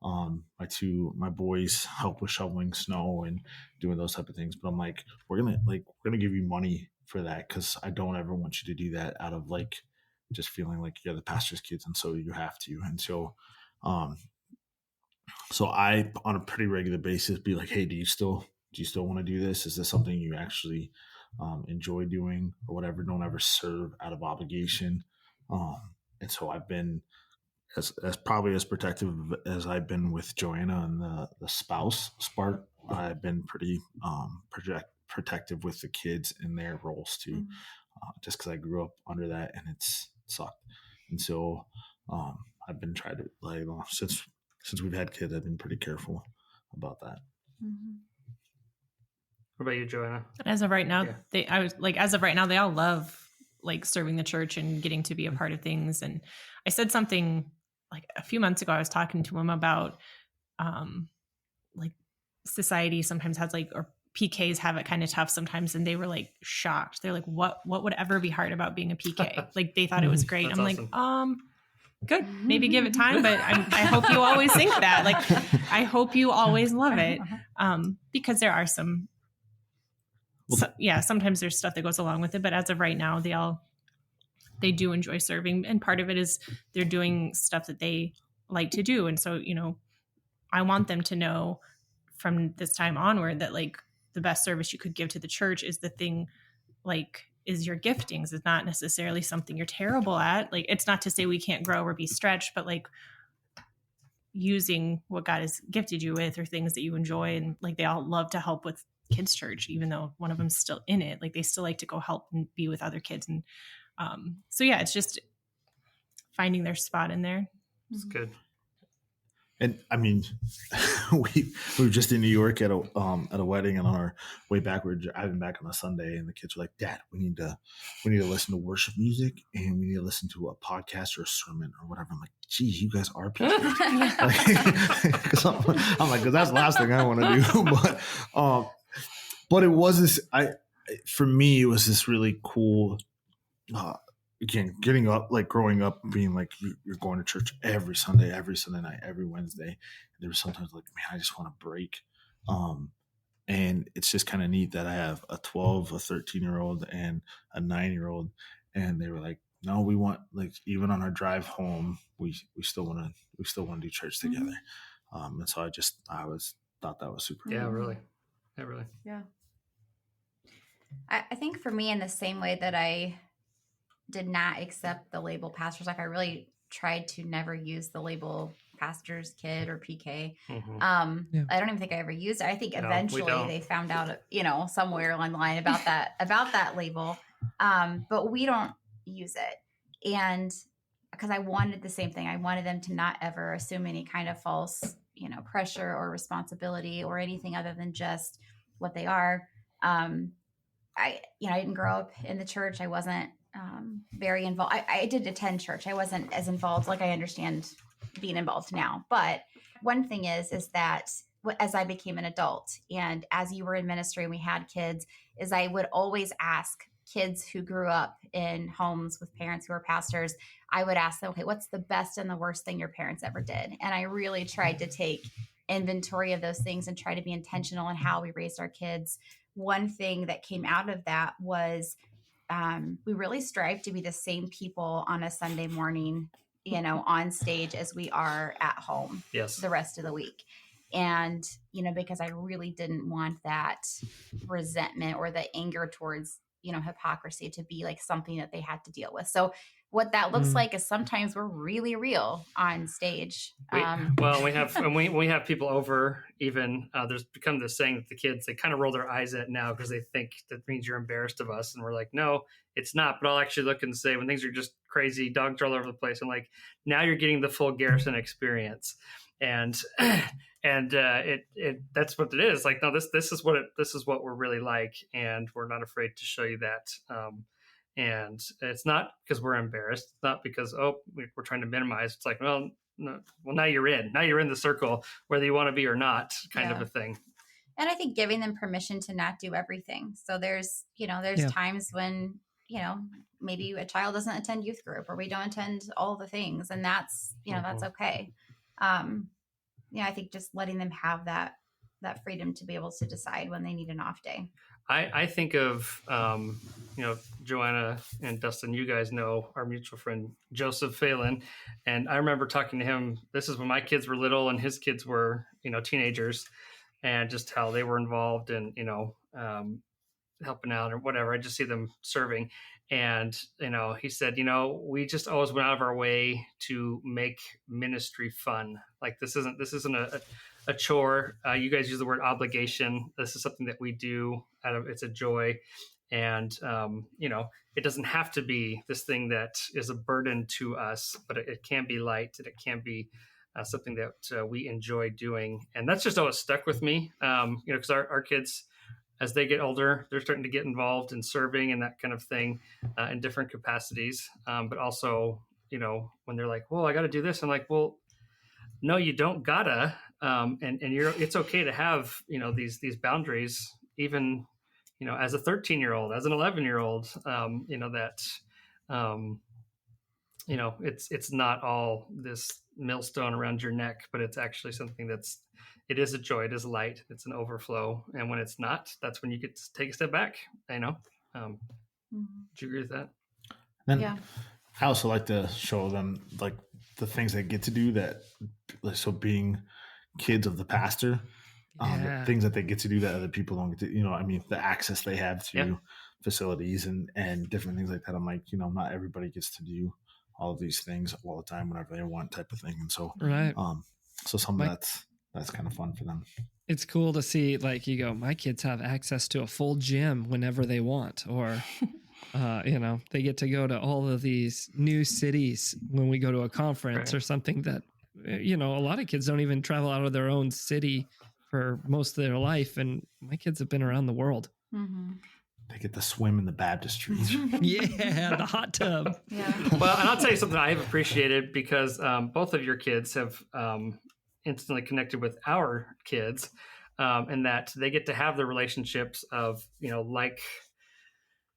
My boys help with shoveling snow and doing those type of things. But I'm like, we're gonna give you money for that, because I don't ever want you to do that out of like just feeling like you're the pastor's kids and so you have to. And so so I, on a pretty regular basis, be like, hey, do you still want to do this? Is this something you actually enjoy doing or whatever? Don't ever serve out of obligation. And so I've been as probably as protective as I've been with Joanna and the spouse part. I've been pretty protective with the kids in their roles too, just because I grew up under that and it's sucked. And so I've been trying to since we've had kids, I've been pretty careful about that. What about you, Joanna? As of right now, they all love like serving the church and getting to be a part of things. And I said something like a few months ago, I was talking to him about like society sometimes has or PKs have it kind of tough sometimes. And they were like shocked. They're like, what would ever be hard about being a PK? Like they thought it was great. That's I'm awesome. Like, good. Maybe give it time, but I hope you always think that. Like, I hope you always love it, because there are some. Sometimes there's stuff that goes along with it, but as of right now, they do enjoy serving, and part of it is they're doing stuff that they like to do. And so, I want them to know from this time onward that like the best service you could give to the church is the thing, like, is your giftings. It's not necessarily something you're terrible at. Like, it's not to say we can't grow or be stretched, but like using what God has gifted you with or things that you enjoy. And like, they all love to help with kids church, even though one of them's still in it. Like, they still like to go help and be with other kids. And so, yeah, it's just finding their spot in there. It's good. And I mean, we were just in New York at a wedding, and on our way back, we were driving back on a Sunday, and the kids were like, "Dad, we need to listen to worship music, and we need to listen to a podcast or a sermon or whatever." I'm like, "Geez, you guys are people." Because I'm like, because that's the last thing I want to do. But it was this. For me, it was this really cool. Again, getting up, like growing up, being like you're going to church every Sunday night, every Wednesday. And there was sometimes like, man, I just want to break. And it's just kind of neat that I have a 12, a 13-year-old, and a 9-year-old, and they were like, no, we want, like, even on our drive home, we still want to do church together. And so I thought that was super. Yeah, cool. really. Yeah, really. Yeah. I think for me, in the same way that I did not accept the label pastor's wife, I really tried to never use the label pastor's kid or PK. Mm-hmm. I don't even think I ever used it. I think eventually they found out, somewhere online about that label. But we don't use it. And because I wanted the same thing, I wanted them to not ever assume any kind of false, pressure or responsibility or anything other than just what they are. I didn't grow up in the church. I wasn't very involved. I did attend church. I wasn't as involved, like I understand being involved now. But one thing is that as I became an adult and as you were in ministry and we had kids, is I would always ask kids who grew up in homes with parents who were pastors, I would ask them, okay, what's the best and the worst thing your parents ever did? And I really tried to take inventory of those things and try to be intentional in how we raised our kids. One thing that came out of that was we really strive to be the same people on a Sunday morning, on stage as we are at home the rest of the week. And, because I really didn't want that resentment or the anger towards, hypocrisy to be like something that they had to deal with. So what that looks like is sometimes we're really real on stage. We have people over even, there's become this saying that the kids, they kind of roll their eyes at now because they think that means you're embarrassed of us. And we're like, no, it's not. But I'll actually look and say when things are just crazy, dogs are all over the place. I'm like, now you're getting the full Garrison experience. And that's what it is. Like, no, this is what we're really like. And we're not afraid to show you that. And it's not because we're embarrassed. It's not because, we're trying to minimize. It's like, well, no, now you're in the circle, whether you want to be or not, kind of a thing. And I think giving them permission to not do everything. So there's times when, maybe a child doesn't attend youth group or we don't attend all the things. And that's, that's okay. I think just letting them have that freedom to be able to decide when they need an off day. I think of, Joanna and Dustin, you guys know our mutual friend, Joseph Phelan. And I remember talking to him, this is when my kids were little and his kids were, teenagers, and just how they were involved in, helping out or whatever. I just see them serving. And, he said, we just always went out of our way to make ministry fun. Like this isn't a chore. You guys use the word obligation. This is something that we do it's a joy. And, it doesn't have to be this thing that is a burden to us, but it can be light and it can be something that we enjoy doing. And that's just always stuck with me, because our kids, as they get older, they're starting to get involved in serving and that kind of thing in different capacities. But also, when they're like, well, I got to do this. I'm like, well, no, you don't gotta. And it's okay to have, these boundaries, even, as a 13-year-old, as an 11-year-old, it's not all this millstone around your neck, but it's actually something it is a joy. It is light. It's an overflow. And when it's not, that's when you get to take a step back. Do you agree with that? Then I also like to show them, like, the things they get to do so being kids of the pastor, the things that they get to do that other people don't get to, the access they have to facilities and different things like that. I'm like, not everybody gets to do all of these things all the time whenever they want, type of thing. And so, so some of that's kind of fun for them. It's cool to see, like, you go, my kids have access to a full gym whenever they want, or, they get to go to all of these new cities when we go to a conference or something that, a lot of kids don't even travel out of their own city for most of their life. And my kids have been around the world. Mm-hmm. They get to swim in the baptistries. Yeah, the hot tub. Yeah. Well, and I'll tell you something I have appreciated, because both of your kids have instantly connected with our kids, and that they get to have the relationships of, like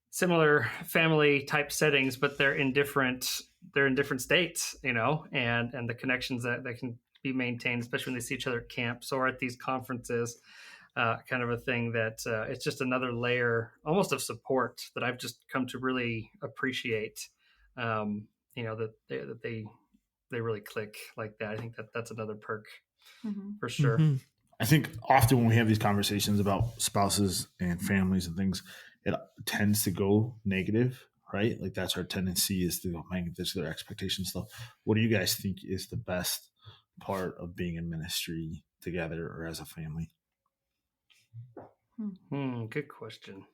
similar family type settings, but they're in different states, and the connections that can be maintained, especially when they see each other at camps or at these conferences. Kind of a thing that it's just another layer almost of support that I've just come to really appreciate. That they really click like that. I think that's another perk for sure. Mm-hmm. I think often when we have these conversations about spouses and families and things, it tends to go negative, right? Like that's our tendency, is to go, man, this is their expectations stuff. What do you guys think is the best part of being in ministry together or as a family? Good question.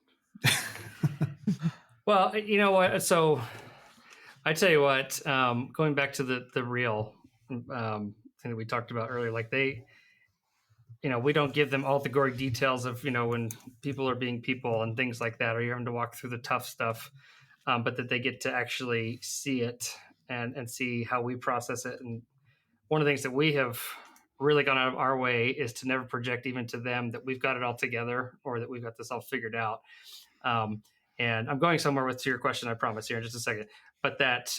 Well, you know what? So I tell you what, going back to the real thing that we talked about earlier, like we don't give them all the gory details of, when people are being people and things like that, or you're having to walk through the tough stuff, but that they get to actually see it and see how we process it. And one of the things that we have really gone out of our way is to never project even to them that we've got it all together or that we've got this all figured out. And I'm going somewhere to your question, I promise, here in just a second. But that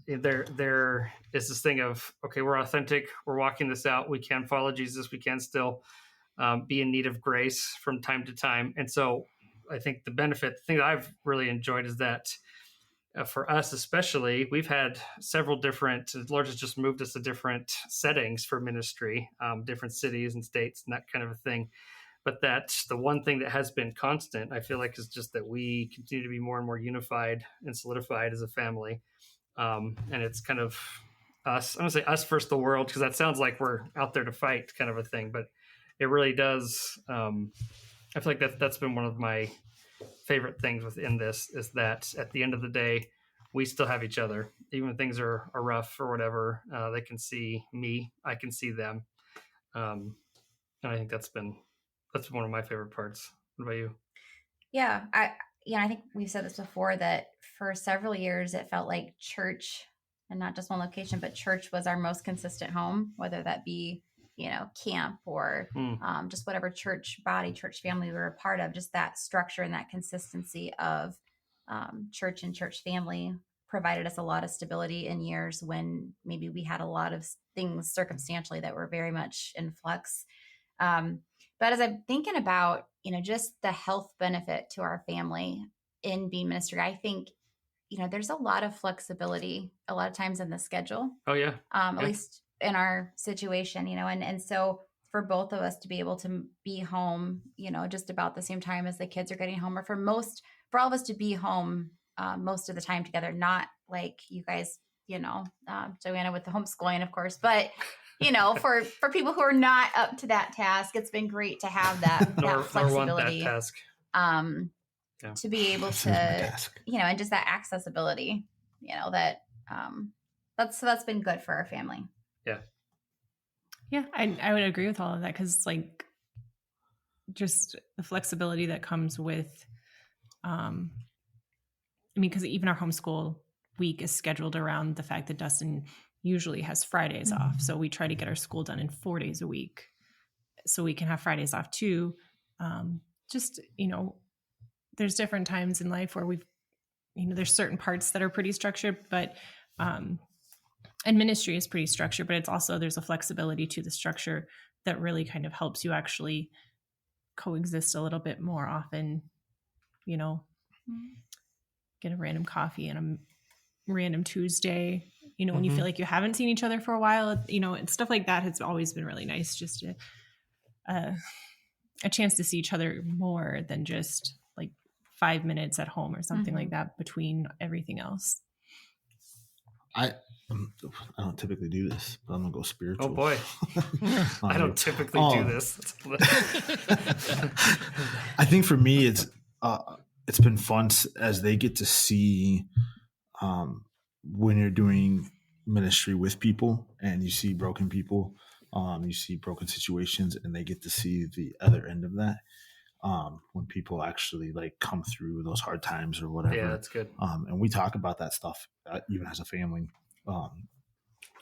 there is this thing of, okay, we're authentic, we're walking this out, we can follow Jesus, we can still be in need of grace from time to time. And so I think the thing that I've really enjoyed is that for us especially, we've had several different, the Lord has just moved us to different settings for ministry, different cities and states and that kind of a thing. But that's the one thing that has been constant, I feel like, is just that we continue to be more and more unified and solidified as a family. And it's kind of us, I'm going to say us versus the world, because that sounds like we're out there to fight kind of a thing. But it really does. I feel like that's been one of my favorite things within this, is that at the end of the day, we still have each other. Even when things are rough or whatever, they can see me, I can see them. And I think that's been one of my favorite parts. What about you? Yeah. I think we've said this before, that for several years, it felt like church, and not just one location, but church was our most consistent home, whether that be, camp or just whatever church body, church family we were a part of. Just that structure and that consistency of church and church family provided us a lot of stability in years when maybe we had a lot of things circumstantially that were very much in flux. But as I'm thinking about, just the health benefit to our family in being ministry, I think, there's a lot of flexibility a lot of times in the schedule. Oh, yeah. At least in our situation, and so for both of us to be able to be home, just about the same time as the kids are getting home, or for all of us to be home most of the time together, not like you guys, Joanna with the homeschooling, of course, but for people who are not up to that task, it's been great to have that flexibility. That task. To be able to, and just that accessibility, that's been good for our family. Yeah. Yeah, I would agree with all of that, because like just the flexibility that comes with, because even our homeschool week is scheduled around the fact that Dustin usually has Fridays off. So we try to get our school done in 4 days a week so we can have Fridays off too. There's different times in life where there's certain parts that are pretty structured, but, and ministry is pretty structured, but it's also, there's a flexibility to the structure that really kind of helps you actually coexist a little bit more often, get a random coffee and a random Tuesday, when you Mhm. feel like you haven't seen each other for a while, and stuff like that has always been really nice. Just a chance to see each other more than just like 5 minutes at home or something like that between everything else. I don't typically do this, but I'm gonna go spiritual. Oh boy. I don't typically do this. I think for me, it's been fun as they get to see when you're doing ministry with people and you see broken people, you see broken situations, and they get to see the other end of that. When people actually like come through those hard times or whatever. Yeah, that's good. And we talk about that stuff even as a family.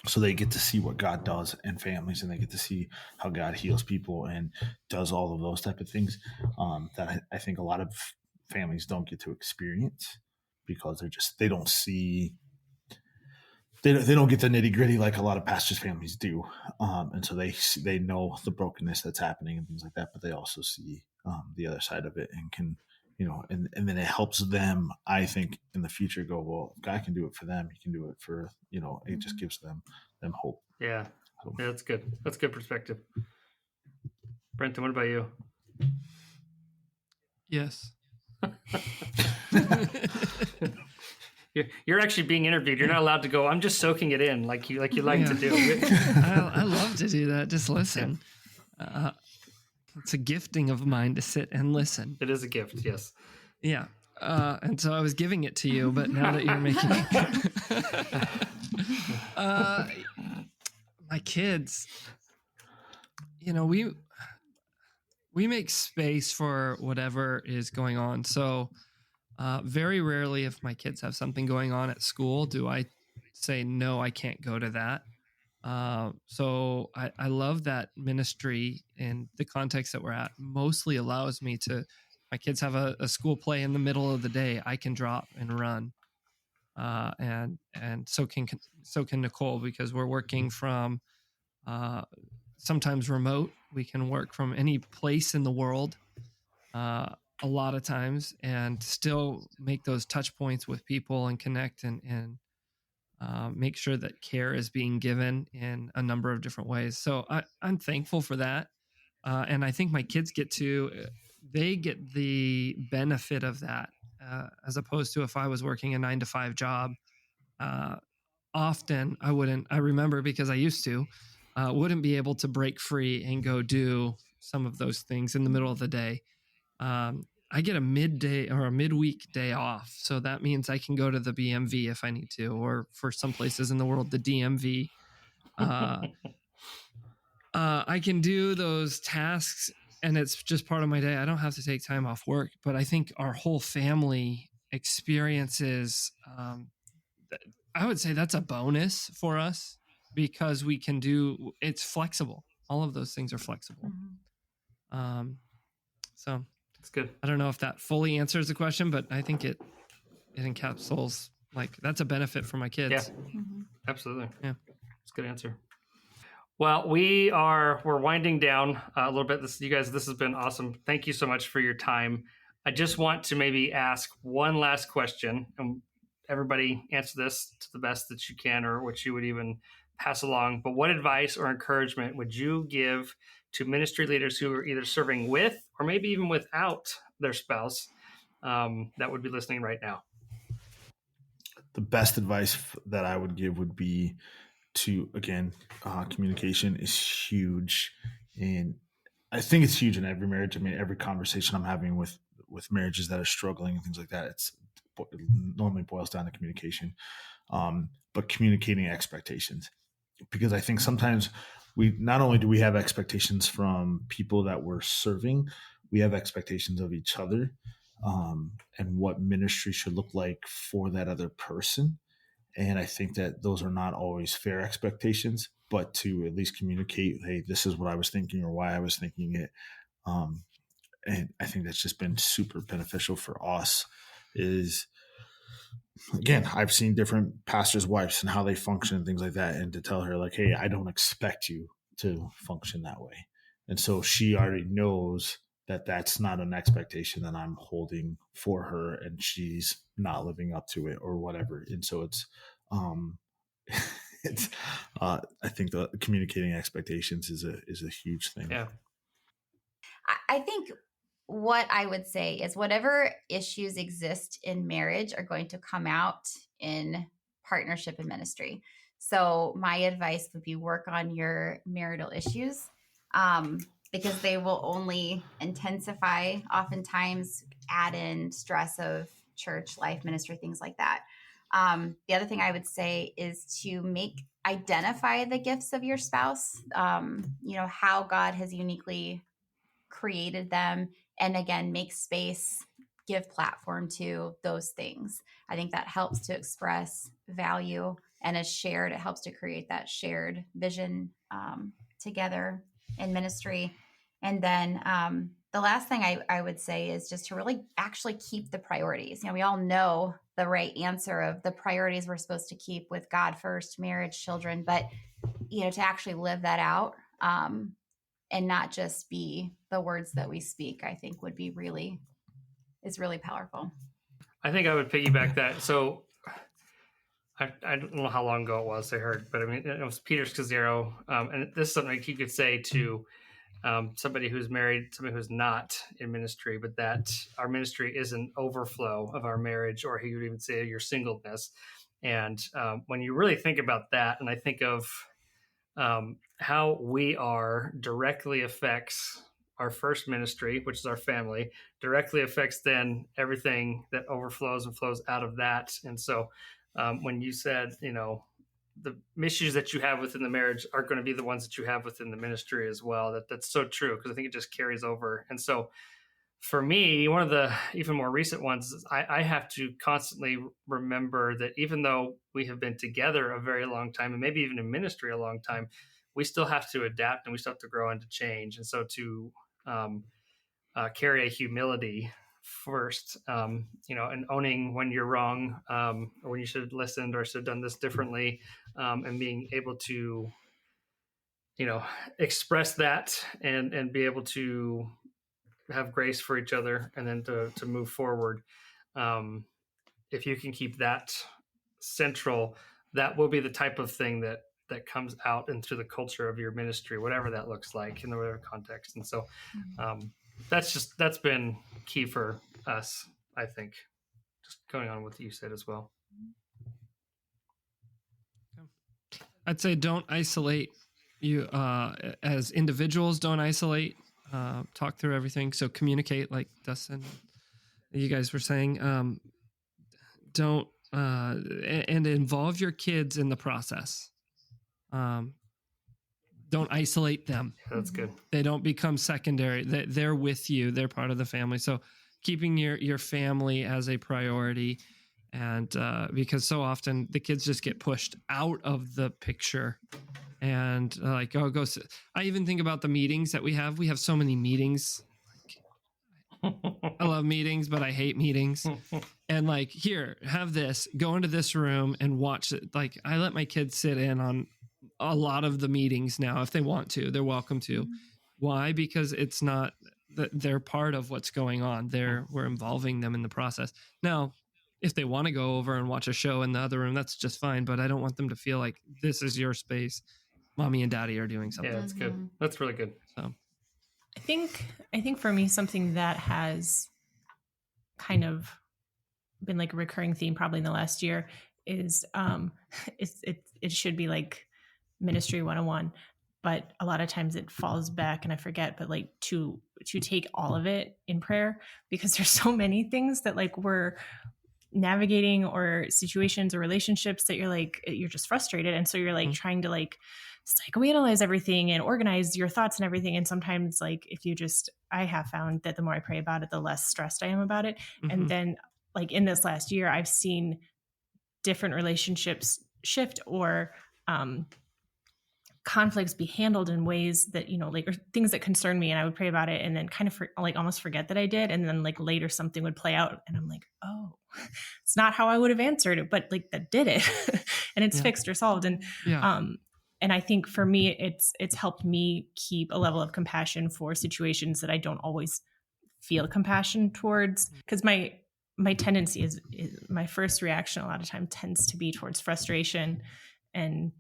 So they get to see what God does in families, and they get to see how God heals people and does all of those type of things that I think a lot of families don't get to experience because they don't see, they don't get the nitty gritty like a lot of pastors' families do. And so they know the brokenness that's happening and things like that, but they also see the other side of it and can, and then it helps them, I think, in the future go, well, if God can do it for them, he can do it for, it just gives them hope. Yeah. Yeah, that's good. That's good perspective. Brenton, what about you? Yes. You're actually being interviewed. You're not allowed to go, I'm just soaking it in like you like to do. I love to do that. Just listen. It's a gifting of mine to sit and listen. It is a gift, yes. Yeah. And so I was giving it to you, but now that you're making it. My kids, we make space for whatever is going on. So very rarely, if my kids have something going on at school, do I say, no, I can't go to that. So I love that ministry in the context that we're at mostly allows me to, my kids have a school play in the middle of the day. I can drop and run. And so can Nicole, because we're working from sometimes remote. We can work from any place in the world a lot of times and still make those touch points with people and connect and make sure that care is being given in a number of different ways. So I'm thankful for that. And I think my kids get the benefit of that as opposed to if I was working a 9-to-5 job. Often I remember because I used to, wouldn't be able to break free and go do some of those things in the middle of the day. I get a midday or a midweek day off. So that means I can go to the BMV if I need to, or for some places in the world, the DMV. I can do those tasks and it's just part of my day. I don't have to take time off work, but I think our whole family experiences, I would say that's a bonus for us because we can it's flexible. All of those things are flexible. So it's good. I don't know if that fully answers the question, but I think it encapsulates, like, that's a benefit for my kids. Yeah, absolutely. Yeah. It's a good answer. Well, we're winding down a little bit. You guys, this has been awesome. Thank you so much for your time. I just want to maybe ask one last question, and everybody answer this to the best that you can, or what you would even pass along. But what advice or encouragement would you give to ministry leaders who are either serving with or maybe even without their spouse that would be listening right now? The best advice that I would give would be to, again, communication is huge. And I think it's huge in every marriage. I mean, every conversation I'm having with marriages that are struggling and things like that, it normally boils down to communication, but communicating expectations. Because I think sometimes not only do we have expectations from people that we're serving, we have expectations of each other and what ministry should look like for that other person. And I think that those are not always fair expectations, but to at least communicate, hey, this is what I was thinking or why I was thinking it. And I think that's just been super beneficial for us. Is, again, I've seen different pastors' wives and how they function and things like that. And to tell her, like, hey, I don't expect you to function that way. And so she already knows that that's not an expectation that I'm holding for her, and she's not living up to it or whatever. And so it's it's, I think the communicating expectations is a huge thing. Yeah. I think what I would say is whatever issues exist in marriage are going to come out in partnership and ministry. So my advice would be work on your marital issues, because they will only intensify, oftentimes add in stress of church life, ministry, things like that. The other thing I would say is to identify the gifts of your spouse, how God has uniquely created them. And again, make space, give platform to those things. I think that helps to express value, and as shared, it helps to create that shared vision together in ministry. And then the last thing I would say is just to really actually keep the priorities. We all know the right answer of the priorities we're supposed to keep with God first, marriage, children, but to actually live that out, and not just be the words that we speak, I think is really powerful. I think I would piggyback that. So I don't know how long ago it was I heard, but I mean, it was Peter Scazzaro. And this is something he could say to somebody who's married, somebody who's not in ministry, but that our ministry is an overflow of our marriage, or he would even say your singleness. And when you really think about that, and I think of how we are directly affects our first ministry, which is our family, directly affects then everything that overflows and flows out of that. And so when you said, the issues that you have within the marriage are going to be the ones that you have within the ministry as well. That's so true, because I think it just carries over. And so for me, one of the even more recent ones is I have to constantly remember that even though we have been together a very long time, and maybe even in ministry a long time, we still have to adapt and we still have to grow and to change. And so to carry a humility first, and owning when you're wrong, or when you should have listened or should have done this differently, and being able to, express that and be able to have grace for each other, and then to move forward. If you can keep that central, that will be the type of thing that comes out into the culture of your ministry, whatever that looks like in whatever context. And so that's been key for us, I think, just going on with what you said as well. I'd say don't isolate you as individuals. Don't isolate. Talk through everything. So communicate, like Dustin, you guys were saying. Don't and involve your kids in the process. Don't isolate them. Yeah, that's good. They don't become secondary. They're with you. They're part of the family. So keeping your family as a priority, and because so often the kids just get pushed out of the picture, and go sit. I even think about the meetings that we have. We have so many meetings. I love meetings, but I hate meetings. And here, have this, go into this room and watch it. I let my kids sit in on a lot of the meetings now. If they want to, they're welcome to. Mm-hmm. Why? Because it's not that they're part of what's going on. We're involving them in the process. Now, if they want to go over and watch a show in the other room, that's just fine. But I don't want them to feel like this is your space. Mommy and daddy are doing something. Yeah, that's good. That's really good. So I think for me, something that has kind of been like a recurring theme probably in the last year is it should be like ministry 101, but a lot of times it falls back and I forget, but to take all of it in prayer, because there's so many things that we're navigating, or situations or relationships that you're just frustrated. And so you're trying to psychoanalyze everything and organize your thoughts and everything. And sometimes I have found that the more I pray about it, the less stressed I am about it. Mm-hmm. And then in this last year, I've seen different relationships shift, or conflicts be handled in ways that, or things that concern me. And I would pray about it and then kind of almost forget that I did. And then later something would play out and I'm oh, it's not how I would have answered it, but that did it and it's fixed or solved. And, and I think for me, it's helped me keep a level of compassion for situations that I don't always feel compassion towards. Because my tendency is my first reaction a lot of time tends to be towards frustration and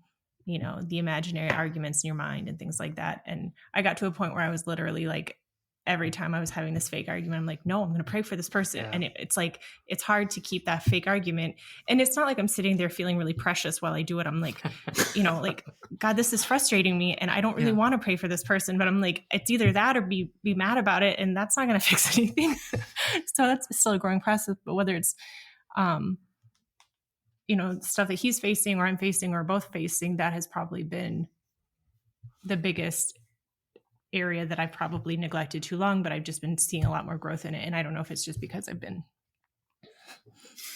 the imaginary arguments in your mind and things like that. And I got to a point where I was literally like, every time I was having this fake argument, I'm like, no, I'm going to pray for this person. Yeah. And it's like, it's hard to keep that fake argument. And it's not like I'm sitting there feeling really precious while I do it. I'm like, like, God, this is frustrating me. And I don't really want to pray for this person, but I'm like, it's either that or be mad about it. And that's not going to fix anything. So that's still a growing process. But whether it's, stuff that he's facing or I'm facing or both facing, that has probably been the biggest area that I've probably neglected too long, but I've just been seeing a lot more growth in it. And I don't know if it's just because I've been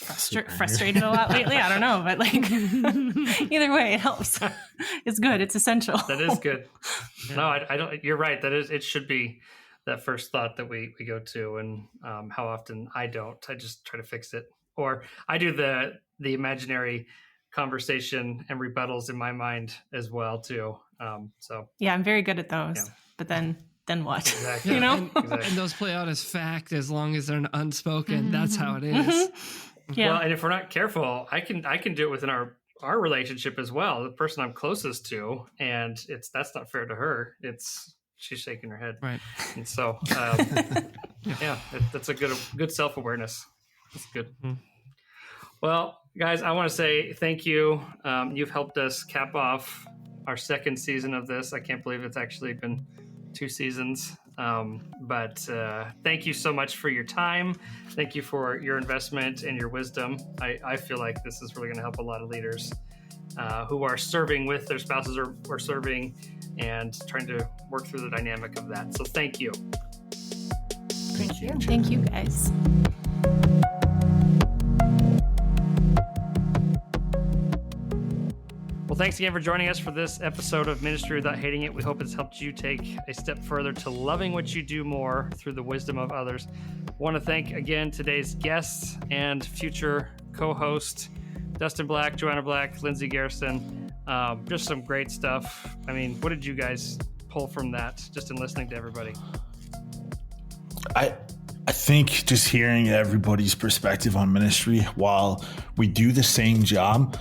frustrated a lot lately. I don't know, but like either way, it helps. It's good. It's essential. That is good. No, I don't, you're right. It should be that first thought that we go to. And how often I just try to fix it, or I do the imaginary conversation and rebuttals in my mind as well too. So yeah, I'm very good at those. Yeah. But then what? Exactly. Exactly. And those play out as fact as long as they're unspoken. Mm-hmm. That's how it is. Mm-hmm. Yeah. Well, and if we're not careful, I can do it within our relationship as well. The person I'm closest to, and that's not fair to her. She's shaking her head. Right. And so, that's a good self-awareness. That's good. Mm-hmm. Well, guys, I want to say thank you. You've helped us cap off our second season of this. I can't believe it's actually been 2 seasons. But thank you so much for your time. Thank you for your investment and your wisdom. I feel like this is really going to help a lot of leaders who are serving with their spouses or serving and trying to work through the dynamic of that. So thank you. Thank you. Thank you, guys. Well, thanks again for joining us for this episode of Ministry Without Hating It. We hope it's helped you take a step further to loving what you do more through the wisdom of others. I want to thank again today's guests and future co-host, Dustin Black, Joanna Black, Lindsay Garrison. Just some great stuff. I mean, what did you guys pull from that just in listening to everybody? I think just hearing everybody's perspective on ministry while we do the same job,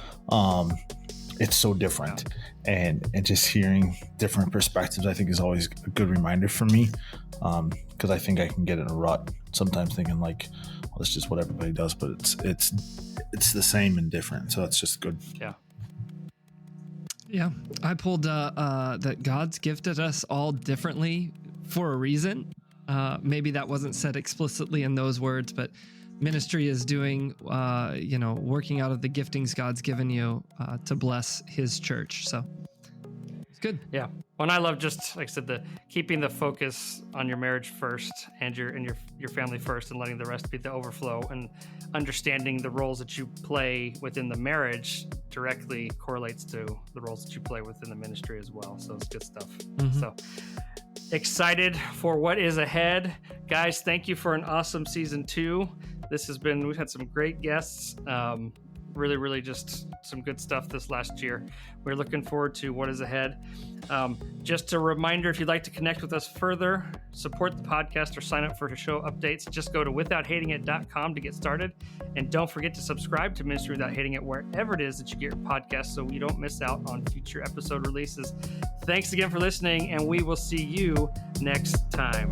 it's so different. And just hearing different perspectives, I think, is always a good reminder for me, because I think I can get in a rut sometimes thinking like, well, it's just what everybody does, but it's the same and different. So that's just good. Yeah. I pulled that God's gifted us all differently for a reason. Maybe that wasn't said explicitly in those words, but ministry is doing, working out of the giftings God's given you to bless his church. So it's good. Yeah. Well, and I love just, like I said, keeping the focus on your marriage first and your family first, and letting the rest be the overflow, and understanding the roles that you play within the marriage directly correlates to the roles that you play within the ministry as well. So it's good stuff. Mm-hmm. So excited for what is ahead. Guys, thank you for an awesome season 2. We've had some great guests. Really, really just some good stuff this last year. We're looking forward to what is ahead. Just a reminder, if you'd like to connect with us further, support the podcast, or sign up for show updates, just go to withouthatingit.com to get started. And don't forget to subscribe to Ministry Without Hating It wherever it is that you get your podcasts, so you don't miss out on future episode releases. Thanks again for listening, and we will see you next time.